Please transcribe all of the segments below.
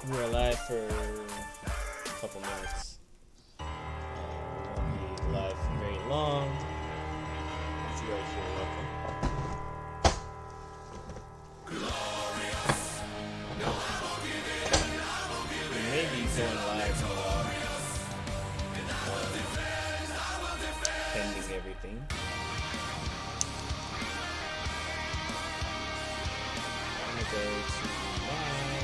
We're live for a couple minutes. We won't be live for very long. As you guys are welcome. We may be going live in a while. Pending everything. I'm gonna go to live.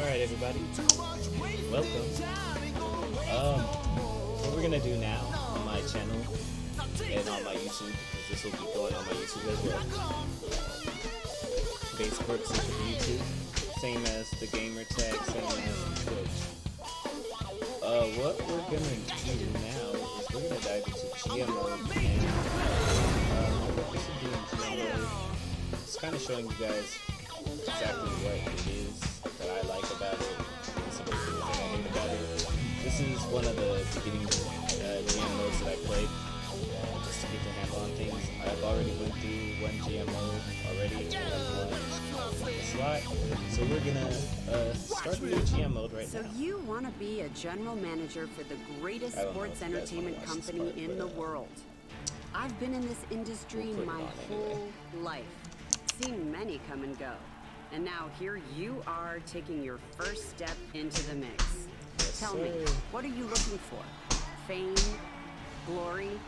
Alright everybody, welcome. What we're gonna do now on my channel and on my YouTube, because this will be going on my YouTube as well. Facebook, YouTube, same as the gamer tag, same as Twitch. What we're gonna do now is we're gonna dive into GM mode, and my focus will be in GM mode. It's kind of showing you guys exactly what it is that I like about it, and some of the things that I hate about it. This is one of the beginning GM modes that I played, just to get the handle on things. I've already went through one GM mode already, the slot, so we're gonna start a new GM mode right now. So you want to be a general manager for the greatest sports entertainment company in the world. I've been in this industry my whole life, seen many come and go. And now here you are taking your first step into the mix. Tell me, what are you looking for? Fame? Glory?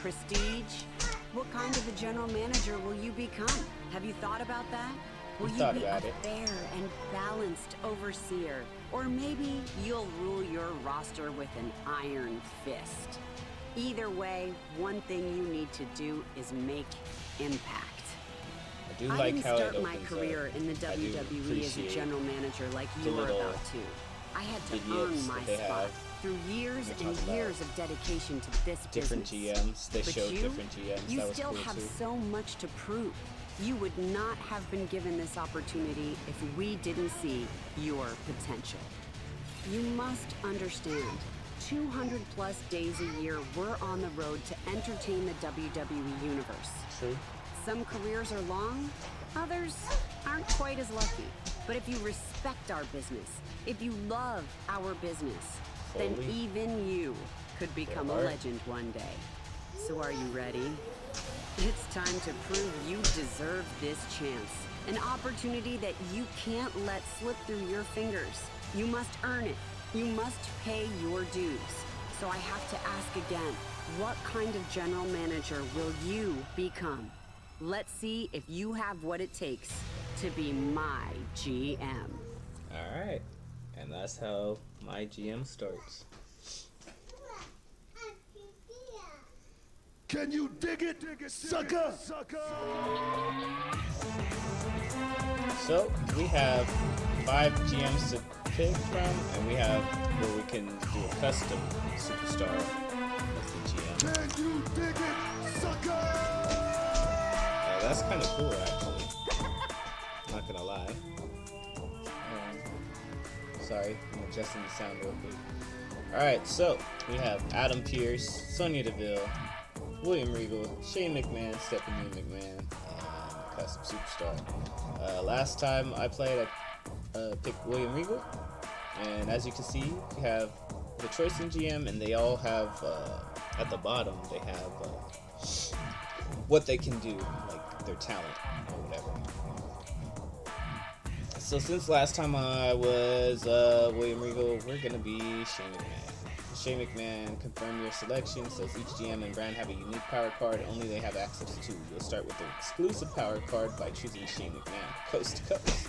Prestige? What kind of a general manager will you become? Have you thought about that? Will you be a fair and balanced overseer? Or maybe you'll rule your roster with an iron fist? Either way, one thing you need to do is make impact. I didn't start my career in the WWE as a general manager like you were about to. I had to earn my spot through years and years of dedication to this different business. GMs, they But showed you, different GMs. you That was still cool have too. so much to prove. You would not have been given this opportunity if we didn't see your potential. You must understand, 200 plus days a year we're on the road to entertain the WWE Universe. True. Some careers are long, others aren't quite as lucky. But if you respect our business, if you love our business, then even you could become a legend one day. So are you ready? It's time to prove you deserve this chance. An opportunity that you can't let slip through your fingers. You must earn it. You must pay your dues. So I have to ask again, what kind of general manager will you become? Let's see if you have what it takes to be my GM. Alright, and that's how my GM starts. Can you dig it, sucker? So we have 5 GMs to pick from, and we have where we can do a custom superstar as the GM. Can you dig it, sucker? That's kind of cool, actually. Not gonna lie. Sorry, I'm adjusting the sound real quick. Alright, so we have Adam Pearce, Sonya Deville, William Regal, Shane McMahon, Stephanie McMahon, and custom superstar. Last time I played, I picked William Regal, and as you can see, we have the choice in GM, and they all have, at the bottom, they have what they can do, like their talent or whatever. So since last time I was William Regal, we're gonna be Shane McMahon. Shane McMahon, confirm your selection. Says each GM and brand have a unique power card only they have access to. You'll start with the exclusive power card by choosing Shane McMahon, coast to coast.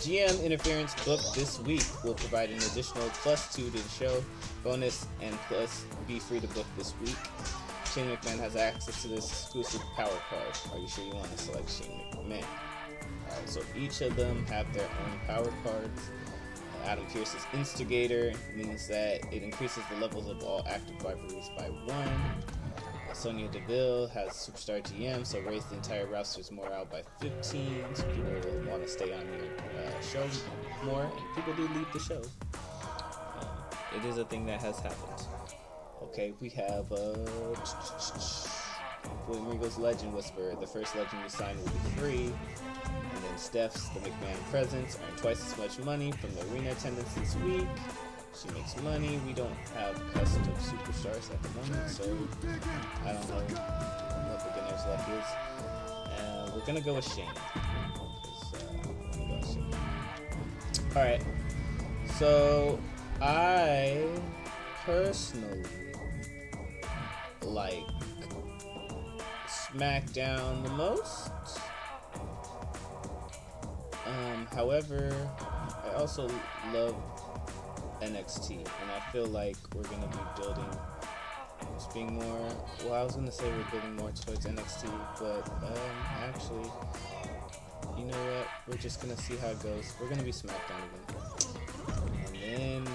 GM interference book this week will provide an additional +2 to the show bonus and plus be free to book this week. Shane McMahon has access to this exclusive power card. Are you sure you want to select Shane McMahon? Alright, so each of them have their own power cards. Adam Pearce's Instigator means that it increases the levels of all active rivalries by 1. Sonya Deville has Superstar GM, so raise the entire roster's morale by 15, so people will want to stay on your show more, and people do leave the show. It is a thing that has happened. Okay, we have William Regal's Legend Whisperer. The first legend you sign will be free. And then Steph's The McMahon Presence. Earn twice as much money from the arena attendance this week. She makes money. We don't have custom superstars at the moment, so I don't know what beginner's luck is. We're gonna go with Shane. Alright, so I personally like SmackDown the most. However, I also love NXT, and I feel like we're going to be building, just being more, well, I was going to say we're building more towards NXT, but actually, you know what, we're just going to see how it goes. We're going to be SmackDown again. And then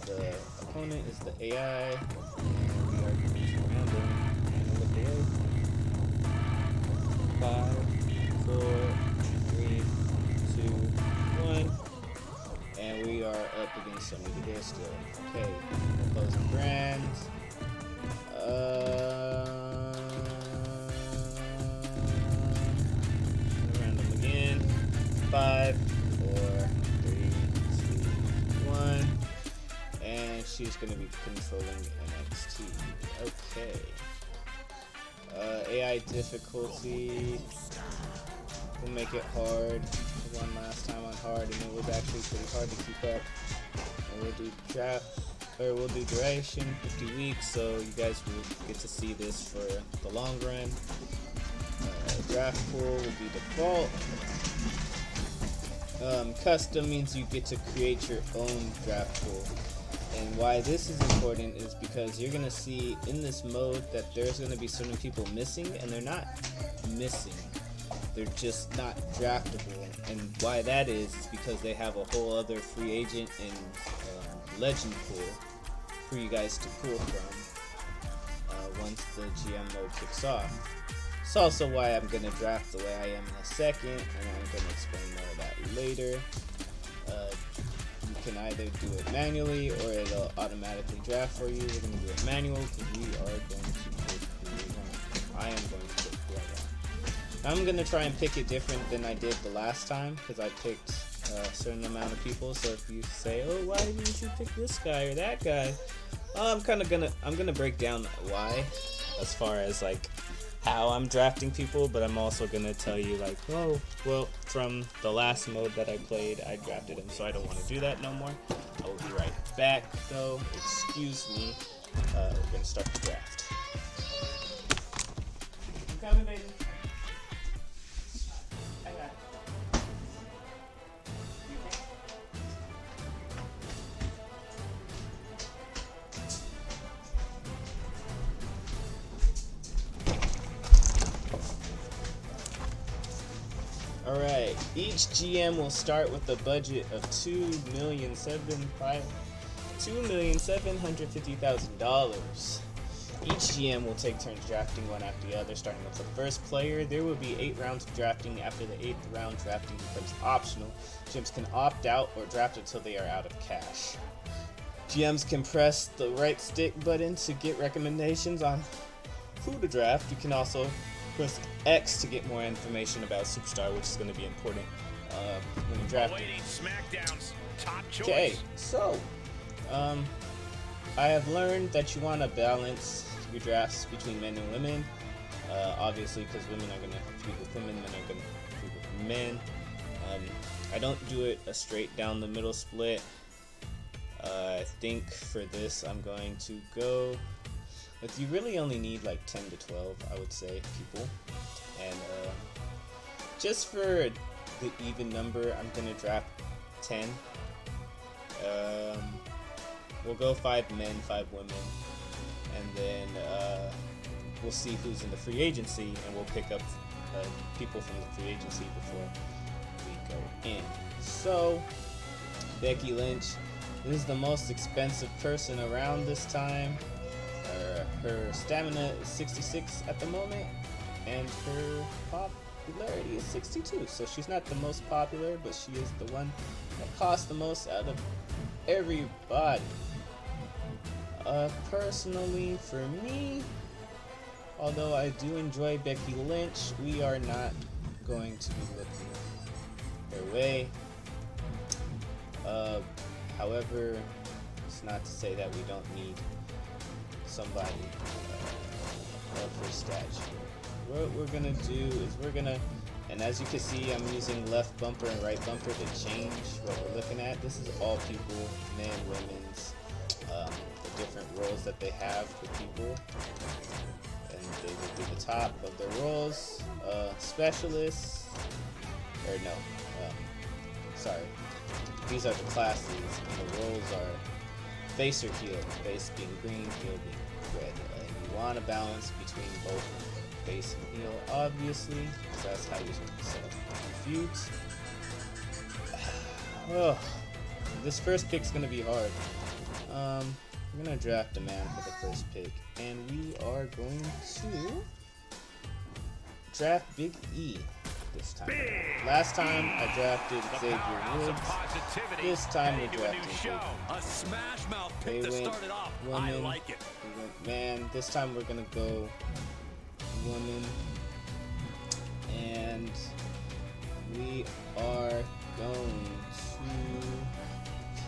the opponent is the AI, and we are going to random, and look away. 5, 4, 3, 2, 1, and we are up against Sonya Deville still. Okay, opposing brands. Random again. 5, 4, 3, 2, 1, and she's gonna be controlling NXT. Okay. AI difficulty. We'll make it hard. We won last time on hard, and it was actually pretty hard to keep up. And we'll do duration, 50 weeks, so you guys will get to see this for the long run. Draft pool will be default. Custom means you get to create your own draft pool. And why this is important is because you're gonna see in this mode that there's gonna be certain people missing, and they're not missing. They're just not draftable, and why that is because they have a whole other free agent and legend pool for you guys to pull from once the GM mode kicks off. It's also why I'm going to draft the way I am in a second, and I'm going to explain more of that later. You can either do it manually or it'll automatically draft for you. We're going to do it manual because we are going to pick who we want. I am going to pick who I want. I'm going to try and pick it different than I did the last time because I picked a certain amount of people. So if you say, oh, why didn't you pick this guy or that guy? I'm gonna break down why as far as like how I'm drafting people, but I'm also gonna tell you like, oh, well, from the last mode that I played, I drafted him, so I don't want to do that no more. I will be right back, though. Excuse me. We're gonna start the draft. I'm coming, baby. I got it. Alright, each GM will start with a budget of $2,750,000. Each GM will take turns drafting one after the other, starting with the first player. There will be 8 rounds of drafting. After the 8th round, drafting becomes optional. GMs can opt out or draft until they are out of cash. GMs can press the right stick button to get recommendations on who to draft. You can also press X to get more information about Superstar, which is going to be important when you draft. Okay, so I have learned that you want to balance your drafts between men and women. Obviously, because women are going to feud with women, men are going to feud with men. I don't do it a straight down the middle split. I think for this, I'm going to go. But you really only need like 10 to 12, I would say, people. And just for the even number, I'm going to draft 10. We'll go 5 men, 5 women. And then we'll see who's in the free agency, and we'll pick up people from the free agency before we go in. So, Becky Lynch is the most expensive person around this time. Her stamina is 66 at the moment, and her popularity is 62. So she's not the most popular, but she is the one that costs the most out of everybody. Personally, for me, although I do enjoy Becky Lynch, we are not going to be looking their way. However, it's not to say that we don't need somebody of her stature. What we're gonna do is and as you can see, I'm using left bumper and right bumper to change what we're looking at. This is all people, men, women's, the different roles that they have for people, and they will do the top of their roles. Specialists, or no, sorry, these are the classes, and the roles are face or heel, face being green, heel being red. And you want to balance between both face and heel, obviously, because that's how you're set up feuds. Oh, this first pick's going to be hard. I'm going to draft a man for the first pick, and we are going to draft Big E this time. Last time I drafted Xavier Woods. This time we're drafting Big E. They went woman. We went man. This time we're gonna go woman, and we are going to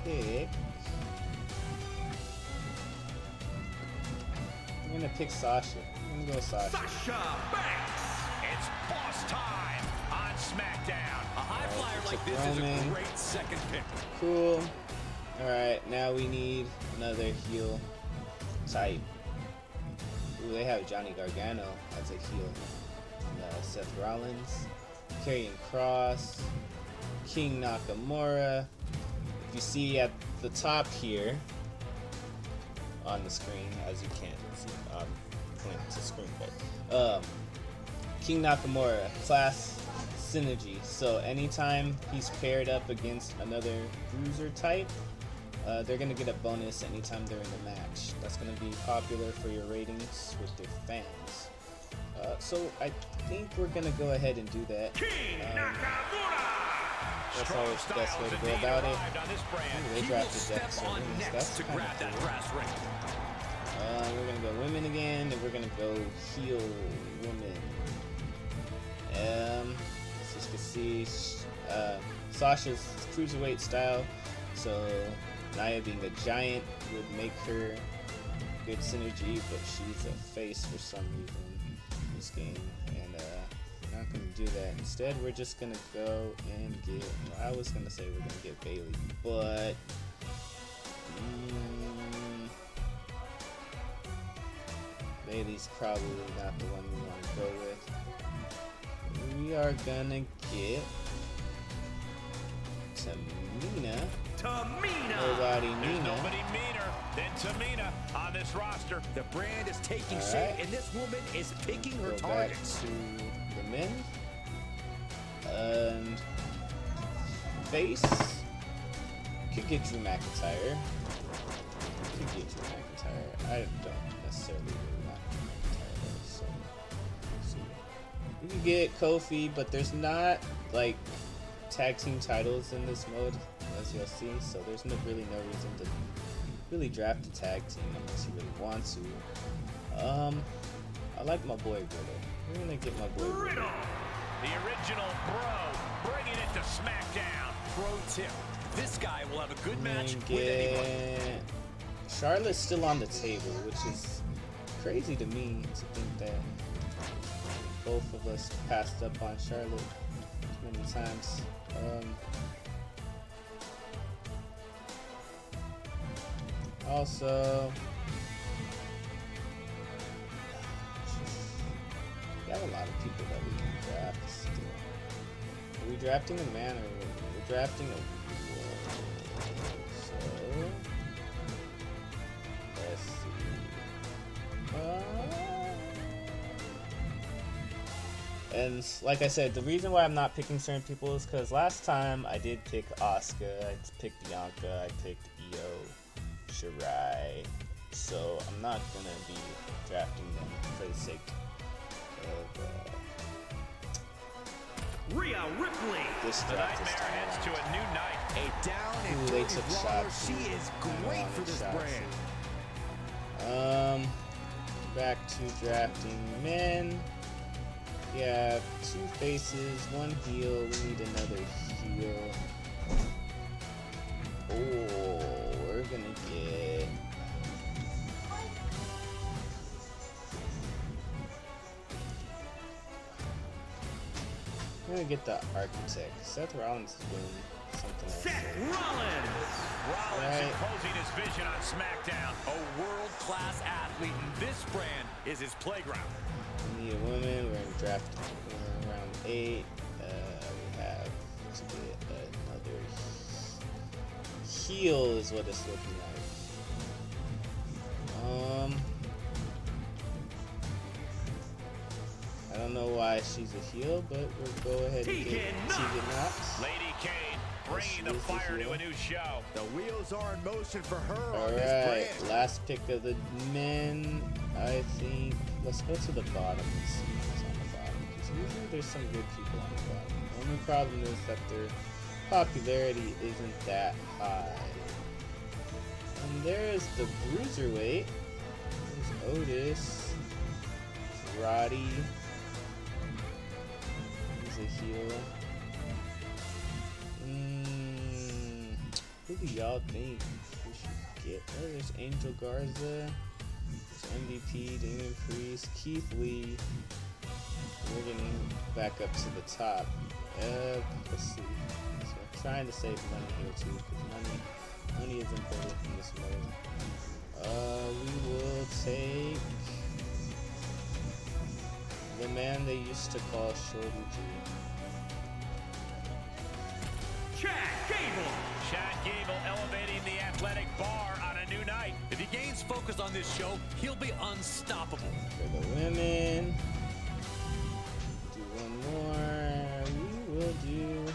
pick. I'm gonna pick Sasha. I'm gonna go Sasha. Sasha Banks. It's boss time on SmackDown. A high flyer like this is a great second pick. Cool. Alright, now we need another heel type. Ooh, they have Johnny Gargano as a heel. Seth Rollins, Karrion Kross, King Nakamura. If you see at the top here on the screen, as you can see, point to screen, but King Nakamura, class synergy. So anytime he's paired up against another bruiser type, they're gonna get a bonus anytime they're in the match. That's gonna be popular for your ratings with their fans. So I think we're gonna go ahead and do that. That's always the best way to go about it. Ooh, they drafted that, so that's kind of cool. We're gonna go women again, and we're gonna go heel woman. As you can see, Sasha's cruiserweight style, so Nia being a giant would make her good synergy, but she's a face for some reason in this game, and we're not gonna do that. Instead, we're just gonna go and get. I was gonna say we're gonna get Bayley, but Bailey's probably not the one we want to go with. We are gonna get Tamina. Nobody There's Nina. nobody meaner than Tamina on this roster. The brand is taking shape, and this woman is picking her targets. Back to the men. And face could get Drew McIntyre. I don't necessarily really want Drew McIntyre, so we'll see. We can get Kofi, but there's not like tag team titles in this mode, as you'll see. So there's really no reason to really draft a tag team unless you really want to. I like my boy Riddle. We're gonna get my boy Riddle. The original Bro, bringing it to SmackDown. Pro tip: this guy will have a good match with anyone. Charlotte's still on the table, which is crazy to me to think that both of us passed up on Charlotte many times. Also, we have a lot of people that we can draft still. Are we drafting a man or we're drafting a woman? So, let's see. And like I said, the reason why I'm not picking certain people is because last time I did pick Asuka, I picked Bianca, I picked Io Shirai, so I'm not gonna be drafting them for the sake of Rhea Ripley. this The draft this Nightmare heads to time a new night. A down around. and Ooh, they dirty took brawler. shots. She is great for this brand. Back to drafting men. We have two faces, one heel. We need another heel. Oh, we're gonna get. We're gonna get the architect. Seth Rollins is doing something else. Seth Rollins. Rollins imposing his vision on SmackDown. A world-class athlete, and this brand is his playground. We need a woman. We're in draft round 8. We have to get another heel is what it's looking like. I don't know why she's a heel, but we'll go ahead and get Tegan Knox. Lady Kane bringing the fire to a new show. The wheels are in motion for her All on this right, brand. last pick of the men. I think let's go to the bottom and see who's on the bottom. Because usually there's some good people on the bottom. The only problem is that their popularity isn't that high. And there's the Bruiserweight. There's Otis. Roddy. He's a heel. Who do y'all think we should get? Oh, there's Angel Garza. There's MVP, Damien Priest, Keith Lee. We're getting back up to the top. Let's see. So I'm trying to save money here too, because money is important in this mode. We will take the man they used to call Shorty G. Chad Gable elevating the athletic bar on a new night. If he gains focus on this show, he'll be unstoppable. For the women, do one more. We will do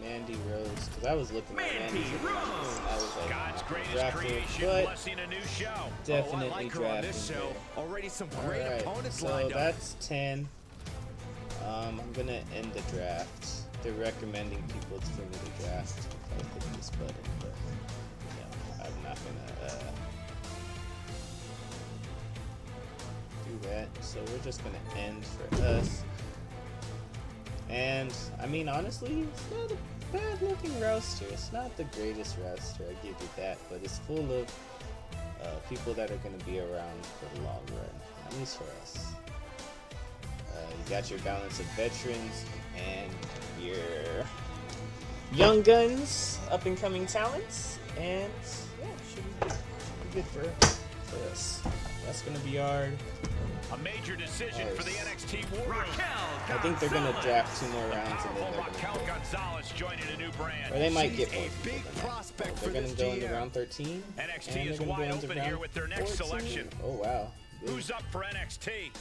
Mandy Rose, because I was looking at Mandy Rose. I was like, God's greatest drafted, creation, but blessing a new show. definitely I like her on this drafting show. her. Already some great Alright, opponents so lined up. that's 10. I'm gonna end the draft. They're recommending people for me to draft if I hit this button, but yeah, I'm not gonna do that. So we're just gonna end for us. And I mean, honestly, it's not a bad looking roster. It's not the greatest roster, I give you that, but it's full of people that are going to be around for the long run, at least for us. You got your balance of veterans and your young guns, up and coming talents, and yeah, should be good for us. That's gonna be our. A major decision for the NXT War Room. I think they're gonna draft 2 more rounds and then they're Raquel Gonzalez joining a new brand. or they might get more. A big prospect They're for gonna this go into GM. round 13. NXT and is they're gonna wide go into open round here with their next 14. selection. Oh wow. Who's up for NXT?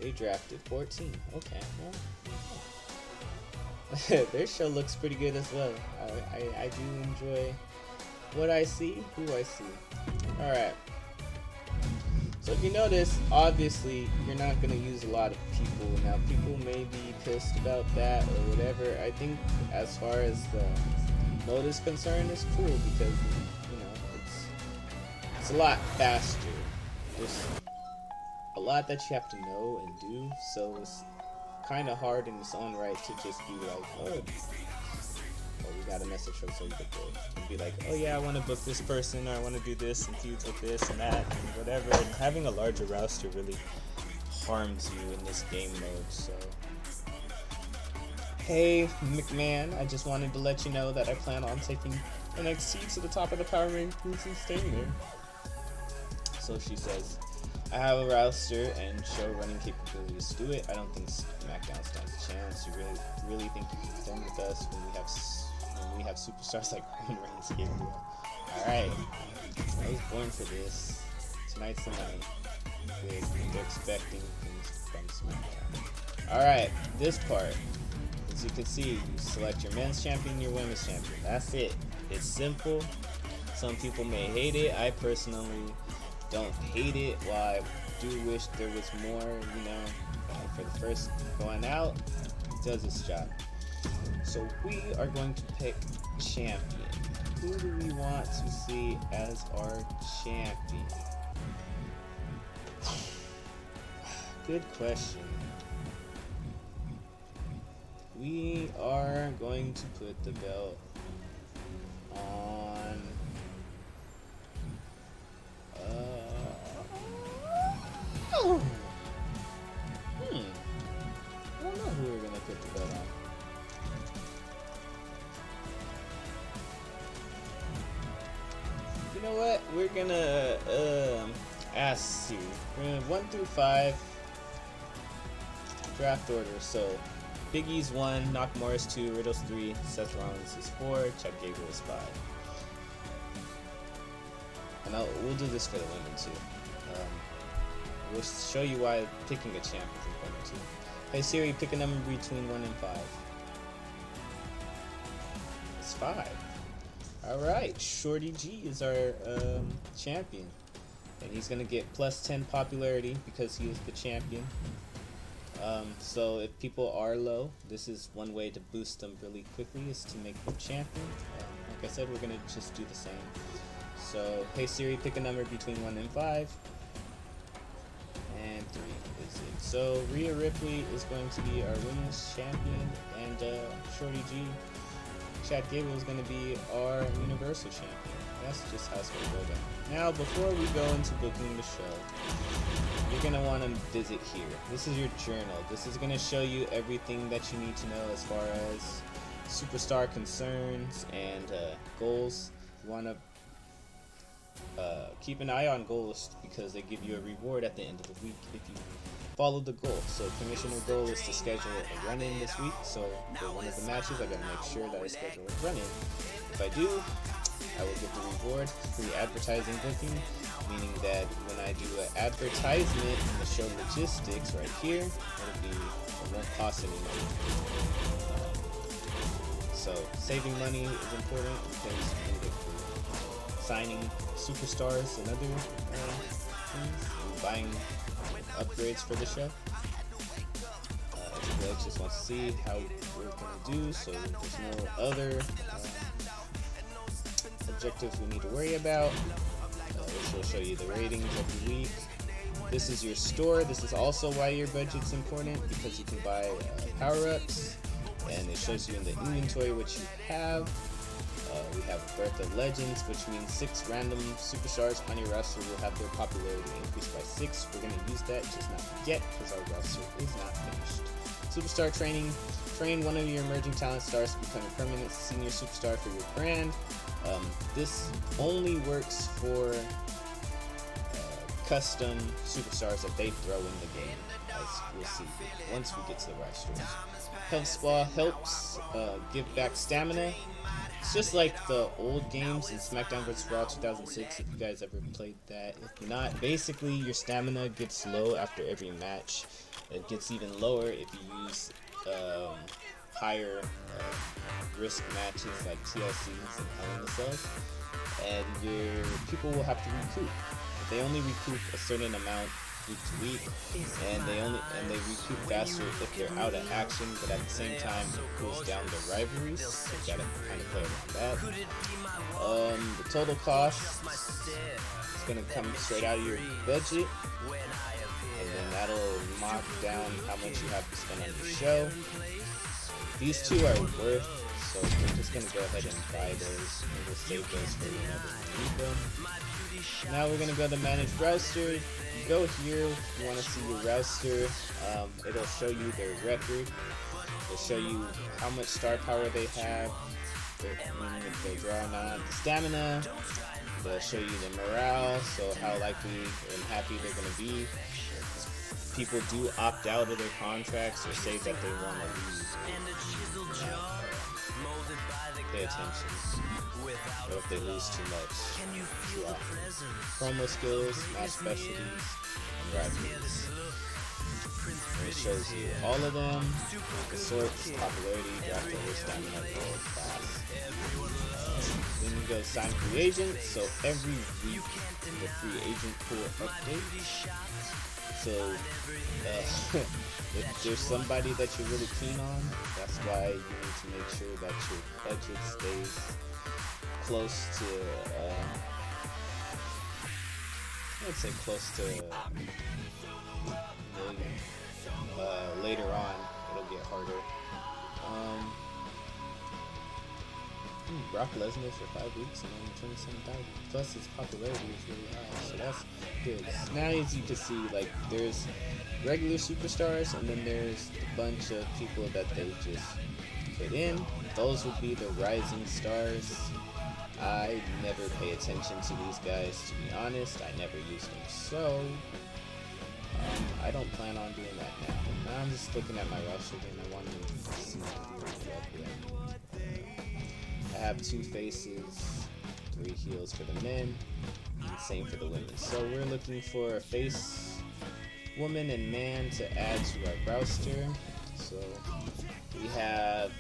They drafted 14. Okay. Well. Their show looks pretty good as well. I do enjoy what I see, who I see. Alright. So if you notice, obviously, you're not going to use a lot of people. Now, people may be pissed about that or whatever. I think as far as the mode is concerned, it's cool because, you know, it's a lot faster. There's a lot that you have to know and do, so it's kind of hard in its own right to just be like, oh, we got a message from somebody and be like, oh yeah, I want to book this person, or I want to do this and feuds with this and that and whatever. And having a larger roster really harms you in this game mode. So hey McMahon, I just wanted to let you know that I plan on taking NXT to the top of the power rankings and staying there. So she says, I have a roster and show running capabilities to do it. I don't think SmackDown stands a chance. You really think you can contend with us when we have superstars like Roman Reigns, Gabriel? Alright, I was born for this. Tonight's the night. They're expecting things from SmackDown. Alright, this part. As you can see, you select your men's champion, your women's champion. That's it. It's simple. Some people may hate it. I personally don't hate it. While I do wish there was more, you know, for the first going out, it does its job. So we are going to pick champion. Who do we want to see as our champion? Good question. We are going to put the belt on I don't know who we're gonna put the belt on. You know what? We're gonna ask Siri. We're gonna 1 through 5 draft order. So Big E's 1, Nakamura's 2, Riddle's 3, Seth Rollins is 4, Chad Gable is 5. And we'll do this for the women too. We'll show you why picking a champ is important too. Hey Siri, pick a number between 1 and 5. It's 5. Alright, Shorty G is our champion. And he's gonna get plus 10 popularity because he is the champion. So if people are low, this is one way to boost them really quickly, is to make them champion. Like I said, we're gonna just do the same. So, hey Siri, pick a number between 1 and 5. And 3 is it. So Rhea Ripley is going to be our women's champion, and Shorty G, Chad Gable is going to be our universal champion. That's just how it's going to go down. Now, before we go into booking the show, you're going to want to visit here. This is your journal. This is going to show you everything that you need to know as far as superstar concerns and goals. You want to keep an eye on goals because they give you a reward at the end of the week if you follow the goal. So Commissioner goal is to schedule a run-in this week. So for one of the matches, I gotta make sure that I schedule a run-in. If I do, I will get the reward, free advertising booking, meaning that when I do an advertisement in the show logistics right here, it won't cost any money. So saving money is important because you can get signing superstars and other things, and buying upgrades for the show. Triple H just wants to see how we're going to do, so there's no other objectives we need to worry about. This will show you the ratings every week. This is your store. This is also why your budget's important, because you can buy power-ups, and it shows you in the inventory what you have. We have Birth of Legends, which means 6 random superstars on your roster will have their popularity increased by 6. We're going to use that, just not yet, because our roster is not finished. Superstar training. Train one of your emerging talent stars to become a permanent senior superstar for your brand. This only works for custom superstars that they throw in the game, as we'll see once we get to the rosters. Health Spa helps give back stamina. It's just like the old games in SmackDown vs. Raw 2006, if you guys ever played that. If not, basically your stamina gets low after every match. It gets even lower if you use higher risk matches like TLCs and Hell in a Cells, and your people will have to recoup. They only recoup a certain amount week to week, and they recoup faster if they're out of action, but at the same time it cools down the rivalries, so you gotta kind of play around that. The total cost is gonna come straight out of your budget, and then that'll mark down how much you have to spend on the show. These two are worth, so we're just gonna go ahead and buy those, and we'll save those for whenever we need them. Now we're gonna go to manage roster. You go here if you want to see your roster. It'll show you their record. It'll show you how much star power they have, if they draw or not. The stamina. They'll show you the morale, so how likely and happy they're gonna be. People do opt out of their contracts or say that they want to leave. Pay attention. Or if they lose too much, too often. Promo skills, match specialties, and rivalries. And it shows you all of them, the sorts, popularity, draft order, stamina, gold, class. Then you go sign free agent. So every week the free agent pool updates. So if there's somebody that you're really keen on, that's why you need to make sure that your budget stays close to, I'd say close to $1 million. Later on, it'll get harder. Brock Lesnar for 5 weeks and only 27,000. Plus his popularity is really high, so that's good. Now as you can see, like there's regular superstars and then there's a bunch of people that they just put in. Those will be the rising stars. I never pay attention to these guys, to be honest. I never use them, so I don't plan on doing that now. Now I'm just looking at my roster and I want to see what I have 2 faces, 3 heels for the men, and same for the women. So we're looking for a face, woman, and man to add to our roster. So we have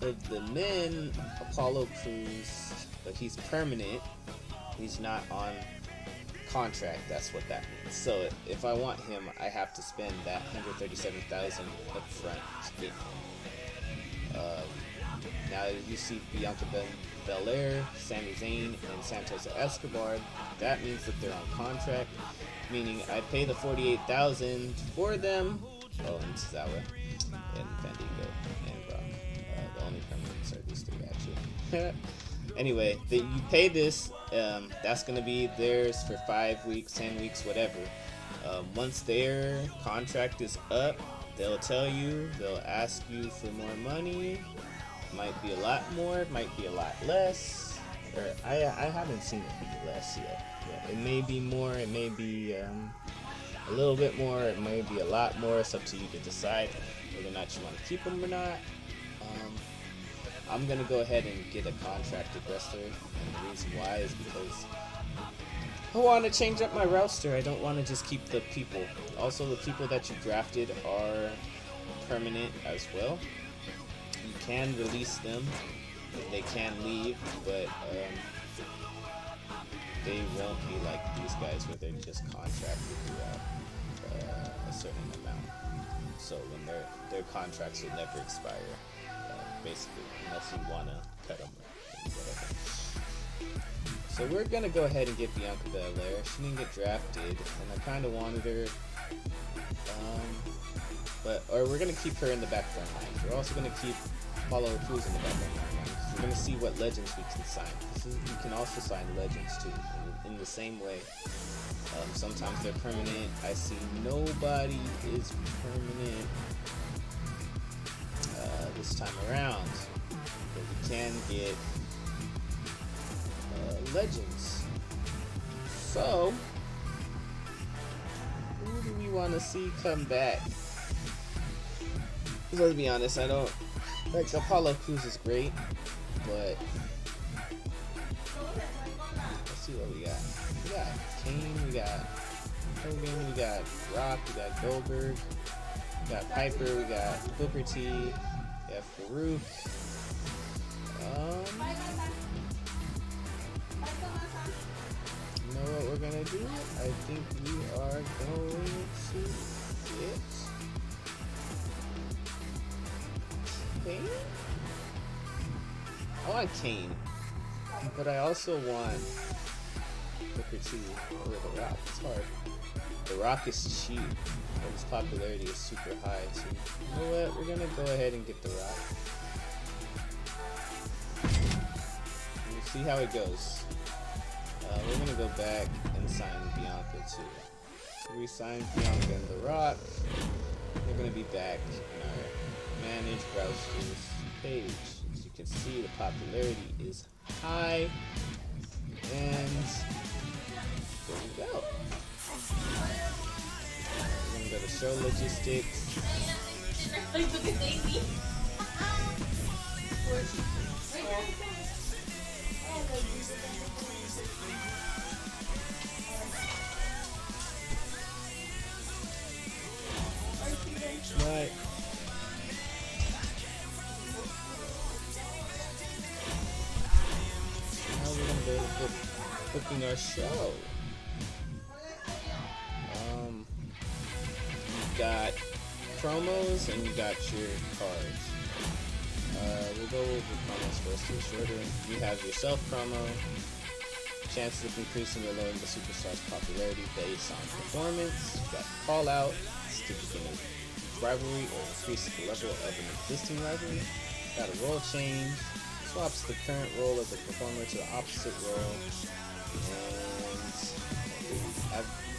of the men, Apollo Crews, but he's permanent. He's not on contract. That's what that means. So if I want him, I have to spend that $137,000 up front to get him. Now you see Bianca Belair, Sami Zayn, and Santos Escobar. That means that they're on contract, meaning I pay the $48,000 for them. Oh, and Tozawa and Fandango and Brock. The only permanents are these 3 actually. Anyway, you pay this. That's gonna be theirs for 5 weeks, 10 weeks, whatever. Once their contract is up, they'll tell you. They'll ask you for more money. Might be a lot more, might be a lot less, or I haven't seen it be less yet. Yeah, it may be more, it may be a little bit more, it may be a lot more. It's up to you to decide whether or not you want to keep them or not. I'm gonna go ahead and get a contracted wrestler, and the reason why is because I want to change up my roster. I don't want to just keep the people. Also, the people that you drafted are permanent as well. You can release them, they can leave, but they won't be like these guys where they're just contracted throughout a certain amount. So when their contracts will never expire, basically, unless you want to cut them or whatever. So we're going to go ahead and get Bianca Belair. She didn't get drafted, and I kind of wanted her. Or we're going to keep her in the background lines. We're also going to keep Apollo Crews in the background lines. We're going to see what legends we can sign. We can also sign legends too, in the same way. Sometimes they're permanent. I see nobody is permanent this time around, but we can get legends. So, who do we want to see come back? Let's be honest, I don't like Apollo Crews is great, but let's see what we got. We got Kane, we got Hogan, we got Rock, we got Goldberg, we got Piper, we got Booker T, we have Farouk. You know what we're gonna do? I think we are going to get Kane? I want Kane, but I also want Booker T or The Rock. It's hard. The Rock is cheap, but his popularity is super high. So you know what? We're gonna go ahead and get The Rock. We'll see how it goes. We're gonna go back and sign Bianca too. So we signed Bianca and The Rock. We're gonna be back in our manage browsers page. As you can see, the popularity is high, and there we go. We're gonna go to show logistics. Right. Now we're gonna go booking our show. You got promos and you got your cards. We'll go over promos first to the shorter. You have your self promo, chances of increasing or lowering the superstar's popularity based on performance. You got call out, it's the beginning of rivalry or increases the level of an existing rivalry. You got a role change, swaps the current role of the performer to the opposite role, and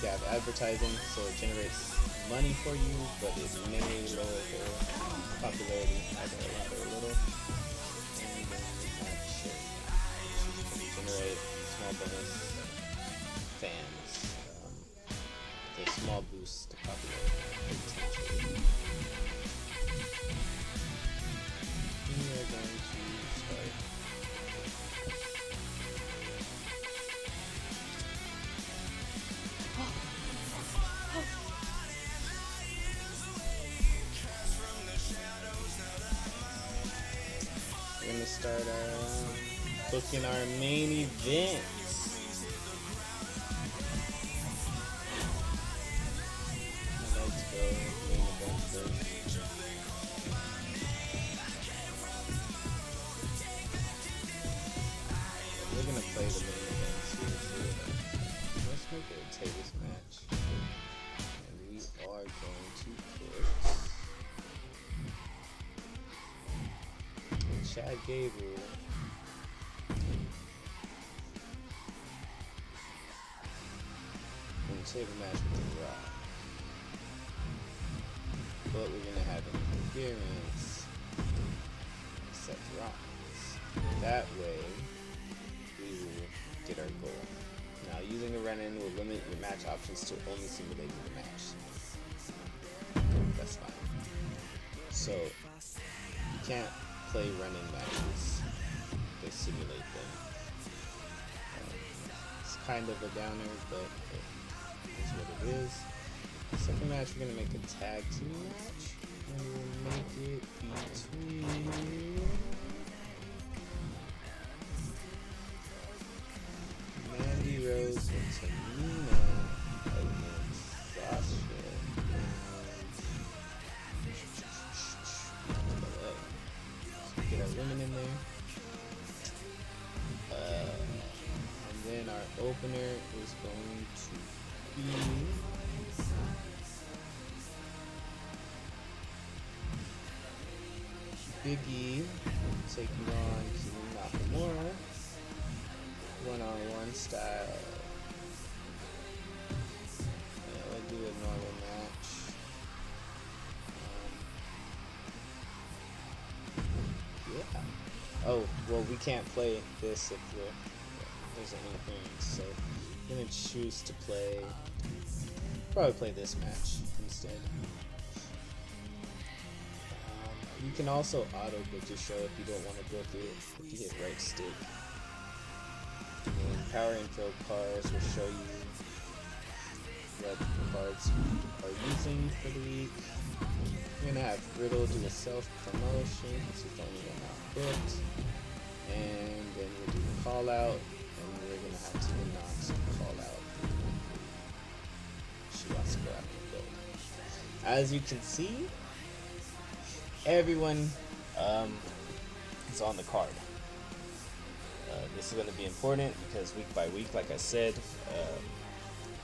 you have advertising, so it generates money for you, but it may lower their popularity either a lot or a little. And then we have share, which can generate small bonus fans, a small boost to popularity potentially. We are going to start. We're gonna start booking our main events. Let's go main event first. We're gonna play the main events here too. Let's make it a tables match, and we are going to put Chad Gable in the table match with The Rock. But we're gonna have an interference Seth Rollins. That way we will get our goal. Now using a run-in will limit your match options to only simulating the match. That's fine. So you can't play run-in matches, they simulate them. It's kind of a downer, but it is what it is. Second match, we're going to make a tag team match, and we'll make it between Mandy Rose and Tamina against Sasha. Get our women in there. And then our opener is going to be Big E taking on Kimi Nakamura. One-on-one style. we can't play this if there's an interference, so I'm gonna choose to probably play this match instead. You can also auto book your show if you don't want to book it, if you hit right stick. And power intro cards will show you what cards you are using for the week. You're gonna have Riddle do a self-promotion, which is the only one not booked. And then we'll do the call out, and we're gonna have to Knox call out. She wants to go after Gold. As you can see, everyone is on the card. This is going to be important because week by week, like I said,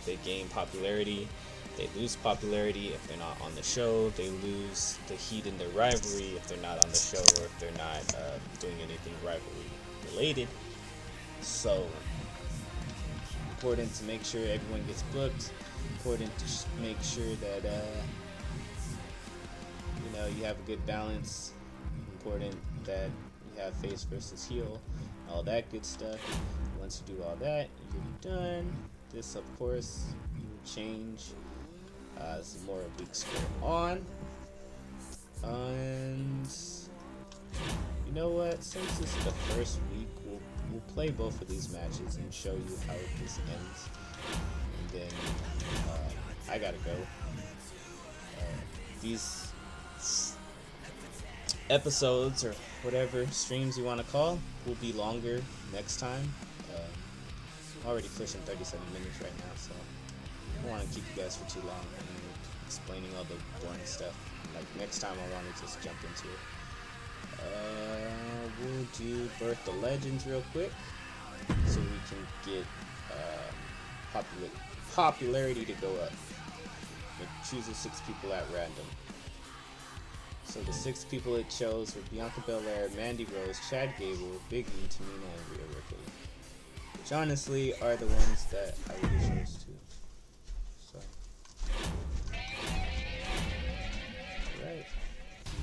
they gain popularity, they lose popularity if they're not on the show, they lose the heat in their rivalry if they're not on the show or if they're not doing anything rivalry related. So, important to make sure everyone gets booked, important to make sure that you have a good balance, important that you have face versus heel, all that good stuff. Once you do all that, you're done. This, of course, will change as more weeks go on. And you know what? Since it's the first week, we'll play both of these matches and show you how this ends. And then I gotta go. These episodes or whatever streams you want to call will be longer next time. I'm already pushing 37 minutes right now, so I don't want to keep you guys for too long and explaining all the boring stuff. Like next time I want to just jump into it. We'll do Birth the Legends real quick so we can get popularity to go up. It chooses 6 people at random. So the 6 people it chose were Bianca Belair, Mandy Rose, Chad Gable, Big E, Tamina, and Rhea Ripley. Which honestly are the ones that I would have chose too. So, alright.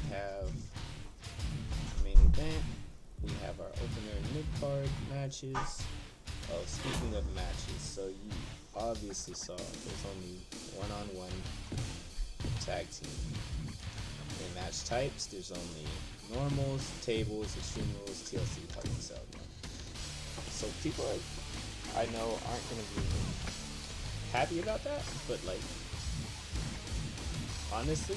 We have the main event. We have our opener and mid-card matches. Oh, speaking of matches, so you obviously saw there's only one-on-one tag team. In match types, there's only normals, tables, extreme rules, TLC, Hell in a Cell. So people I know aren't going to be happy about that, but like honestly,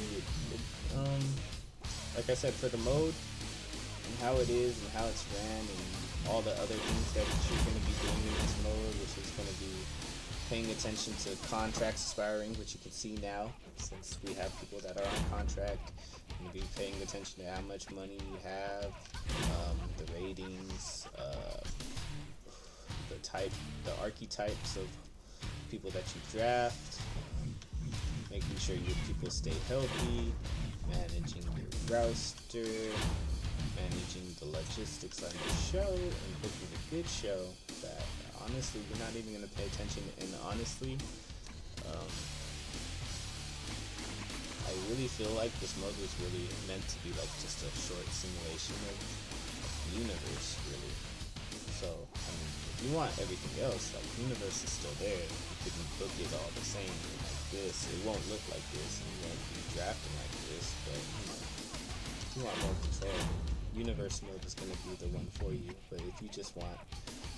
like I said, for the mode and how it is and how it's ran and all the other things that you're going to be doing in this mode, which is going to be paying attention to contracts expiring, which you can see now since we have people that are on contract. You're going to be paying attention to how much money you have, the ratings, the archetypes of people that you draft, making sure your people stay healthy, managing your roster, managing the logistics on your show, and booking a good show that honestly you're not even going to pay attention. And honestly, I really feel like this mode was really meant to be like just a short simulation of the universe, really. So, I mean, if you want everything else, like the universe is still there. You can book it all the same like this. It won't look like this, and you won't be drafting like this. But if you want more control, universe mode is going to be the one for you. But if you just want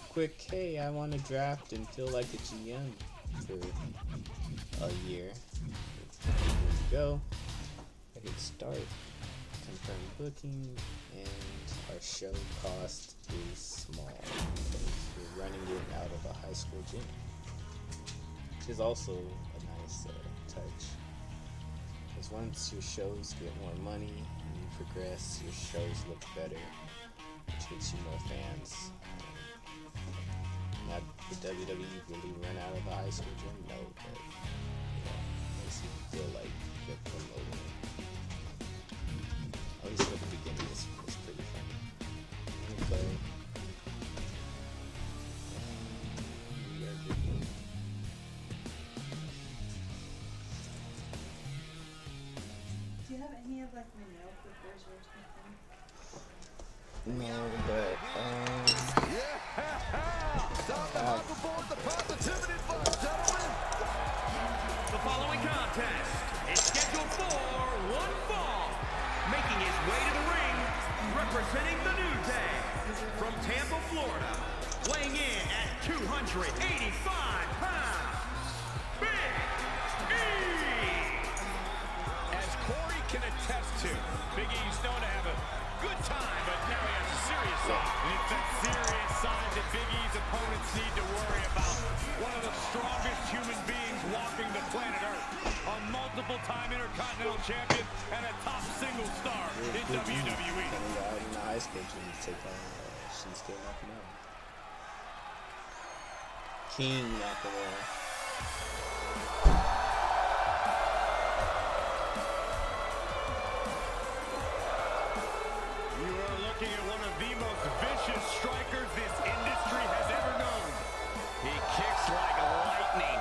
quick, hey, I want to draft and feel like a GM for a year, here we go. I hit start, confirm booking, and our show cost is small because we're running it out of a high school gym, which is also a nice touch. Because once your shows get more money and you progress, your shows look better, which gets you more fans. Not the WWE really run out of a high school gym, no, but makes you feel like you're promoting it. At least at the beginning, it's pretty fun. Okay. We are good. Do you have any of like my nail clippers or something? No, but The following contest is scheduled for one fall. Making his way to the ring, representing the New Day from Tampa, Florida, weighing in at 285 pounds, Big E! As Corey can attest to, Big E's known to have a good time, but now he has a serious side. And it's that serious side that Big E's opponents need to worry about. One of the strongest human beings walking the planet Earth. A multiple-time Intercontinental Champion and a top single star in WWE. In the high school team to take on Shinsuke Nakamura. King Nakamura. You are looking at one of the most vicious strikers this industry has ever known. He kicks like lightning.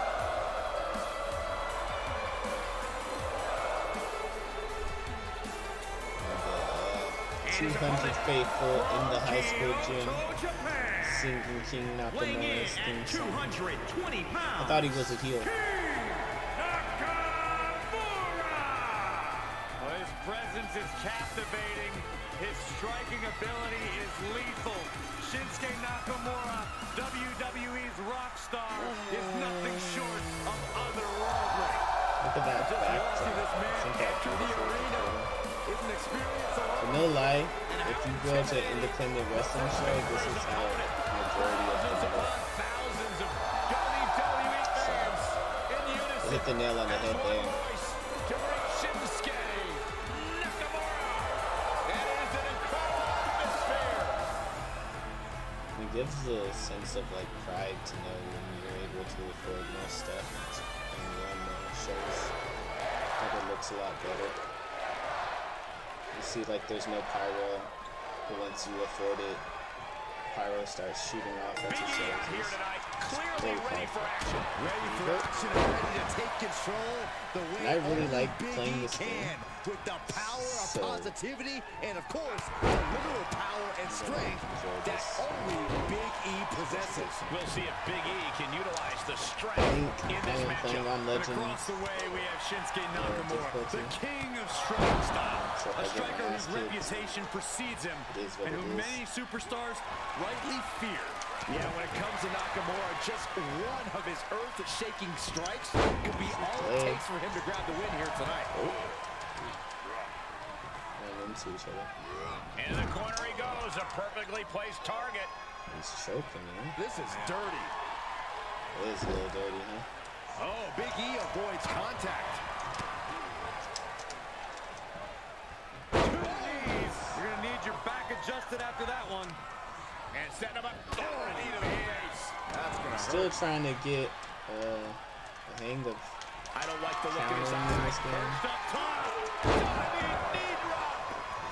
200 faithful in the high school gym singing King Nakamura's theme song. I thought he was a heel. Well, his presence is captivating. His striking ability is lethal. Shinsuke Nakamura, WWE's rock star, is nothing short of otherworldly. Look at that Just back watching this man I think that enter the arena is an experience of But no lie, if you go to an independent wrestling show, this is how majority of them look. thousands of WWE fans in unison. Hit the nail on the head there. To bring Shinsuke Nakamura. It is an incredible atmosphere. It gives a sense of like pride to know when you're able to afford more stuff and run more shows. That it looks a lot better. You see, like, there's no pyro, but once you afford it, pyro starts shooting off at your shows. Here tonight, clearly ready for powerful. action. Ready for action and ready to take control the way And I really only like Big playing E this game. can, with the power of So- positivity and, of course, the literal power and strength that only Big E possesses. We'll see if Big E can utilize the I strength think in I this am matchup. playing on And Legends. across the way, we have Shinsuke Nakamura, the difficulty. king of strong style. So I A get striker my whose ass kicked. reputation precedes him It is what and it who is. many superstars rightly fear. Yeah, when it comes to Nakamura, just one of his earth-shaking strikes could be all it takes for him to grab the win here tonight. Ran into each other. In the corner he goes, a perfectly placed target. He's choking, man. This is dirty. It is a little dirty, huh? Oh, Big E avoids contact. You're going to need your back adjusted after that one. And setting him up. Oh, knee to the ace. That's going to Still trying to get the hang of I don't like the look in his countering in eyes. this game. First up top. Diving knee drop.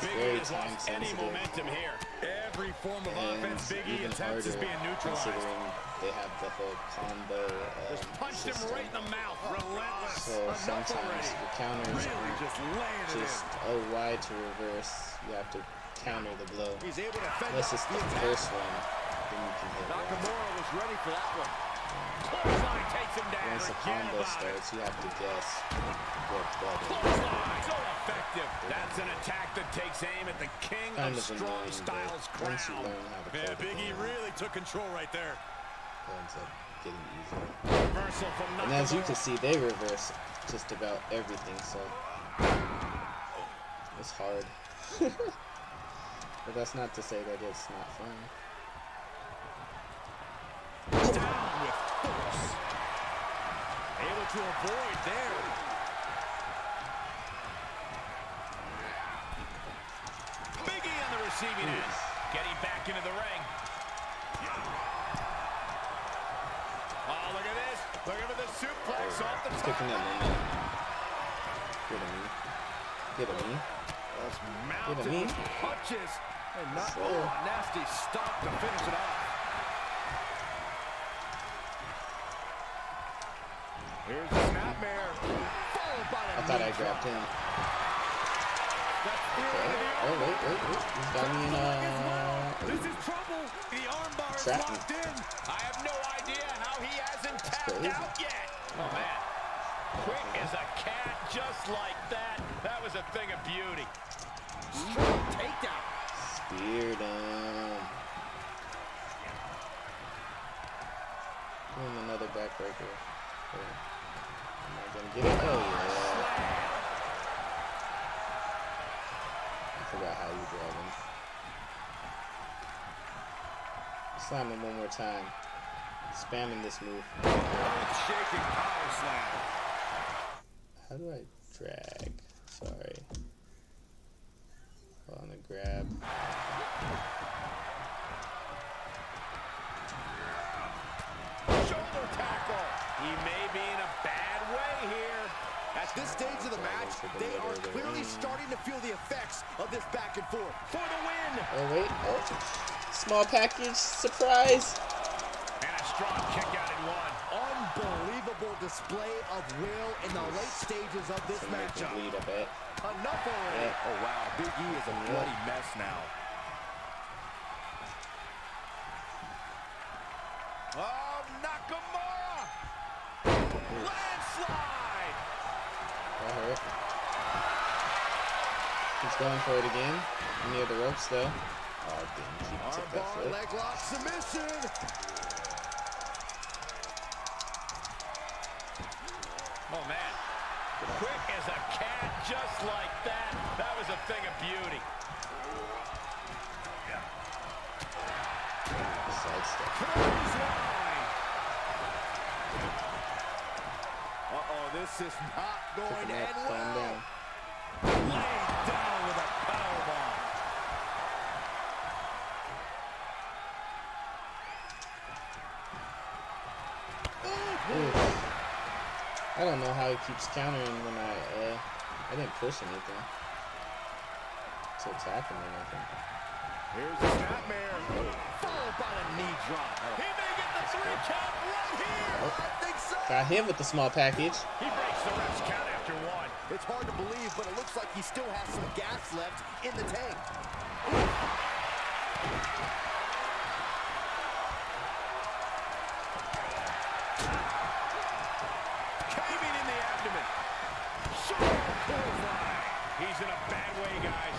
Big E very has lost any time-sensitive. momentum here. Every form of And offense Big E even attempts is harder being neutralized. considering they have the whole combo Just punched him system. right in the mouth. Relentless. So Enough sometimes already. the counters Really aren't just laying it just wide to reverse. You have to counter the blow. He's able to fend Unless off it's the the attack. first one, then you can hit one. Nakamura was ready for that one. Clothesline takes him down. Once the Forget combo about it. starts, you have to guess what button. Clothesline. So effective. That's an attack that takes aim at the king Kind of of strong annoying, styles but once you crown. learn how to play Yeah, the Big E game, really took control right there. it ends up getting easier. Reversal from And as you Nakamura. can see, they reverse just about everything, so it's hard. But that's not to say that it's not fun. Down with force. Able to avoid there. Big E on the receiving end. Getting back into the ring. Oh, look at this. Look at the suplex off the He's top. picking up momentum. Get him, me. Get him, me. That's Get him, me. mounted punches. And not Sure. a nasty stop to finish it off. Here's the snapmare. Followed by I the thought knee I grabbed drop. him. That's Oh, wait. He's got me in This is trouble. The armbar is trap. locked in. I have no idea how he hasn't tapped out yet. Oh, man. Quick as a cat, just like that. That was a thing of beauty. Strong takedown. Speared him. Boom, another backbreaker. Am I gonna get it? Oh, yeah. I forgot how you grab him. Slam him one more time. Spamming this move. Shaking power slam. How do I drag? Sorry. On the grab. Shoulder tackle. He may be in a bad way here. At this stage of the match, they are clearly starting to feel the effects of this back and forth. For the win. Oh, wait. Oh. Small package. Surprise. And a strong kick out in one. Unbelievable display of will in the late stages of this matchup. Bleed a bit. Enough already. Yeah. Oh, wow. Big E is a bloody mess now. Oh, Nakamura! Landslide! That hurt. He's going for it again. Near the ropes, though. Oh, damn. He took that Armbar, foot. leg lock, submission. Oh, man. Quick as a cat, just like that. That was a thing of beauty. Sidestep. Uh-oh, this is not going to end Calm well. down. Laid down with a powerbomb. Ooh. I don't know how he keeps countering when I didn't push anything to attack him or nothing. Here's the snapmare. Followed by a knee drop. He may get the 3 count right here. Oh. I think so. Got him with the small package. He breaks the ref's count after 1. It's hard to believe, but it looks like he still has some gas left in the tank. Caving in the abdomen. Shoulder clothesline. He's in a bad way, guys.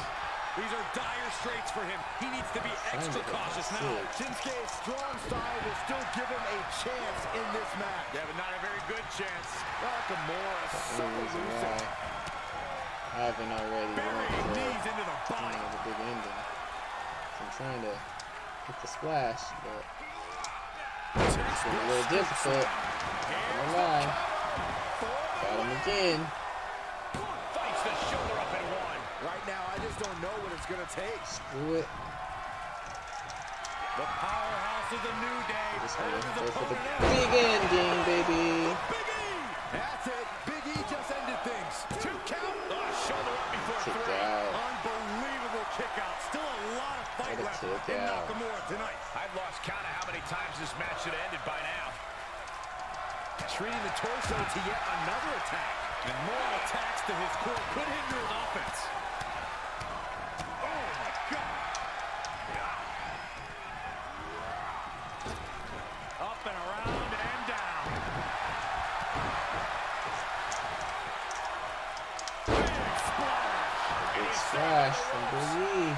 These are dire straits for him. He needs to be extra cautious now. Shinsuke's strong style will still give him a chance in this match. Yeah, but not a very good chance. Nakamura so Only reason why elusive. I haven't already won Burying for knees into the body. the big ending. So I'm trying to hit the splash, but it's a little difficult. I'm gonna lie. Got him again. Fights the shoulder up in 1. Right now, I just don't know what it's going to take. Screw it. The powerhouse of the New Day. Just gonna His go for the opponent out. big ending, baby. Big E. That's it. Big E just ended things. 2 count. Shoulder up before Kicked 3. out. Unbelievable kick out. Still a lot of fight What a left kick in out. Nakamura tonight. I've lost count of how many times this match should have ended by now. Treating the torso to yet another attack. And more attacks to his core could hinder his offense. Oh, my God. Up and around and down. Big splash. Big splash from Big E.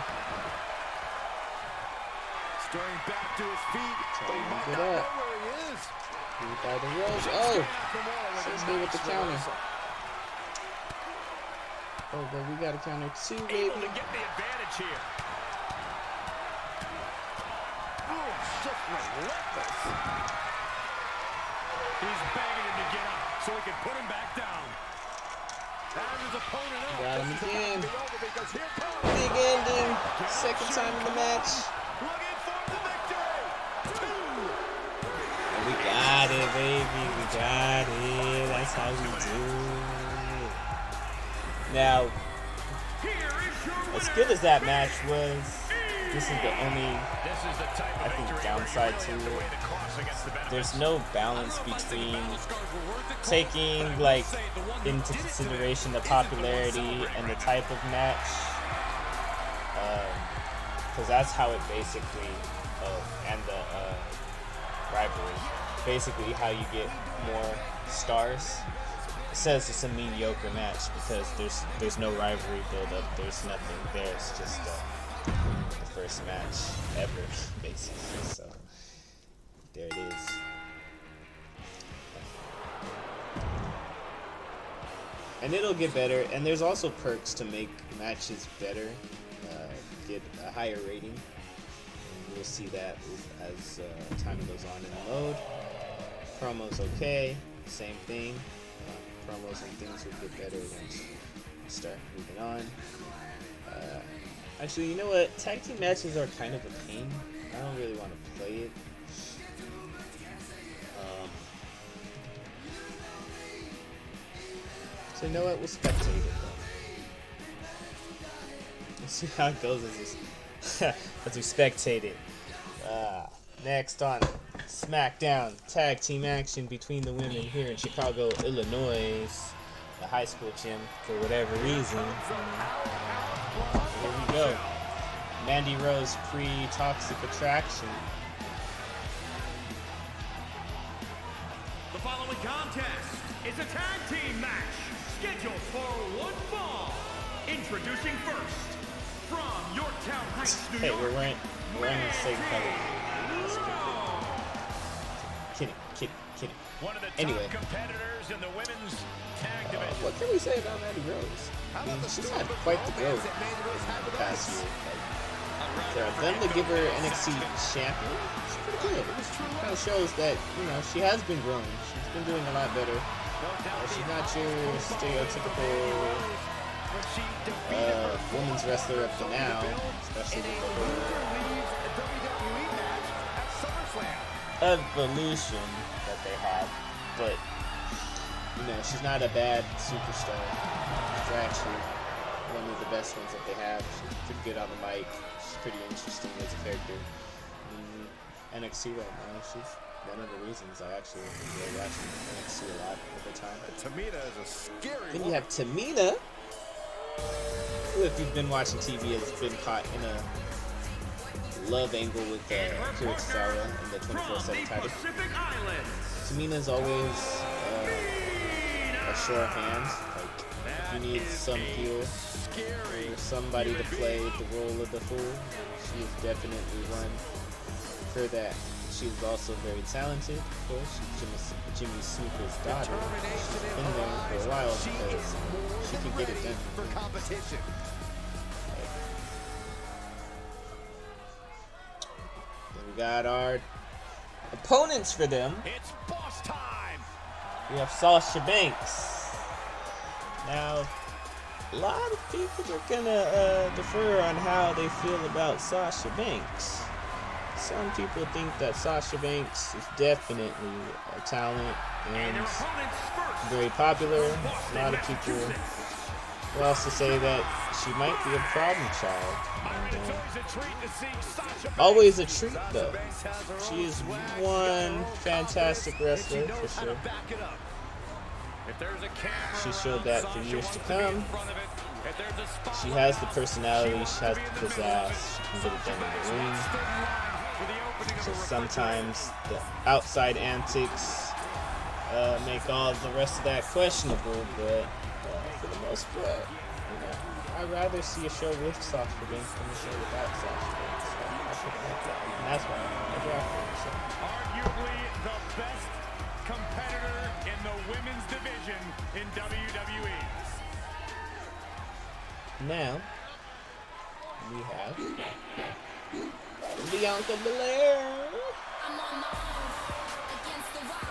Stirring back to his feet, but he Trying to might get not up. know where he is. Beat by the ropes. Oh! Shinsuke with the counter. Oh, but we got a counter too, Able baby. to get the advantage here. Oh, just relentless. He's begging him to get up so he can put him back down. And his opponent up. Got him again. Be over because here comes Big ending. Second time in the match. Looking for the victory. 2. And we got it, baby. We got it. That's how we do it. Now, as good as that match was, this is the only, I think, downside to it. There's no balance between taking, like, into consideration the popularity and the type of match because that's how it basically, and the rivalry, basically how you get more stars. It says it's a mediocre match because there's no rivalry build up. There's nothing there. It's just the first match ever, basically. So there it is. And it'll get better. And there's also perks to make matches better, get a higher rating. And we'll see that as time goes on in the mode. Promos okay, same thing. Promos and things will get better once you start moving on. Actually, you know what? Tag team matches are kind of a pain. I don't really want to play it. So you know what? We'll spectate it though. Let's see how it goes as we spectate it. Next on SmackDown, tag team action between the women here in Chicago, Illinois, the high school gym, for whatever reason. Here we go. Mandy Rose pre-Toxic Attraction. The following contest is a tag team match scheduled for one fall. Introducing first, from Yorktown Heights, New York. Hey, we're wearing the same color. Kidding. One of the top anyway, competitors in the women's tag division. what can we say about Mandy Rose? I mean, she's had quite the growth in the past year. For them to give her NXT champion, it's pretty good. It kind of shows that, you know, she has been growing. She's been doing a lot better. She's not your stereotypical women's wrestler up to now, especially with the whole evolution that they have. But, you know, she's not a bad superstar. She's actually one of the best ones that they have. She's pretty good on the mic. She's pretty interesting as a character. NXT right now, she's one of the reasons I actually enjoy watching NXT a lot at the time. Tamina is a scary Then you have Tamina, who, if you've been watching TV, has been caught in a love angle with Kira Tozawa in the 24/7 title. Tamina's always a sure hand. Like, if you need some heel or somebody to play the role of the fool, she is definitely one for that. She's also very talented, of course. She's Jimmy Snuka's daughter. She's been there for a while because she can get it done. for competition. Then we got our opponents for them. It's boss time. We have Sasha Banks. Now, a lot of people are gonna defer on how they feel about Sasha Banks. Some people think that Sasha Banks is definitely a talent and very popular. A lot of people will also say that she might be a problem child. And, always a treat though. She is one fantastic wrestler for sure. She showed that for years to come. She has the personality, she has the pizzazz, she can get it done in the ring. So sometimes the outside antics make all the rest of that questionable, but for the most part, you know, I'd rather see a show with Sasha Banks than a show without Sasha Banks. So I put it like that. And that's why I draft her. So. Arguably the best competitor in the women's division in WWE. Now, we have Bianca Belair.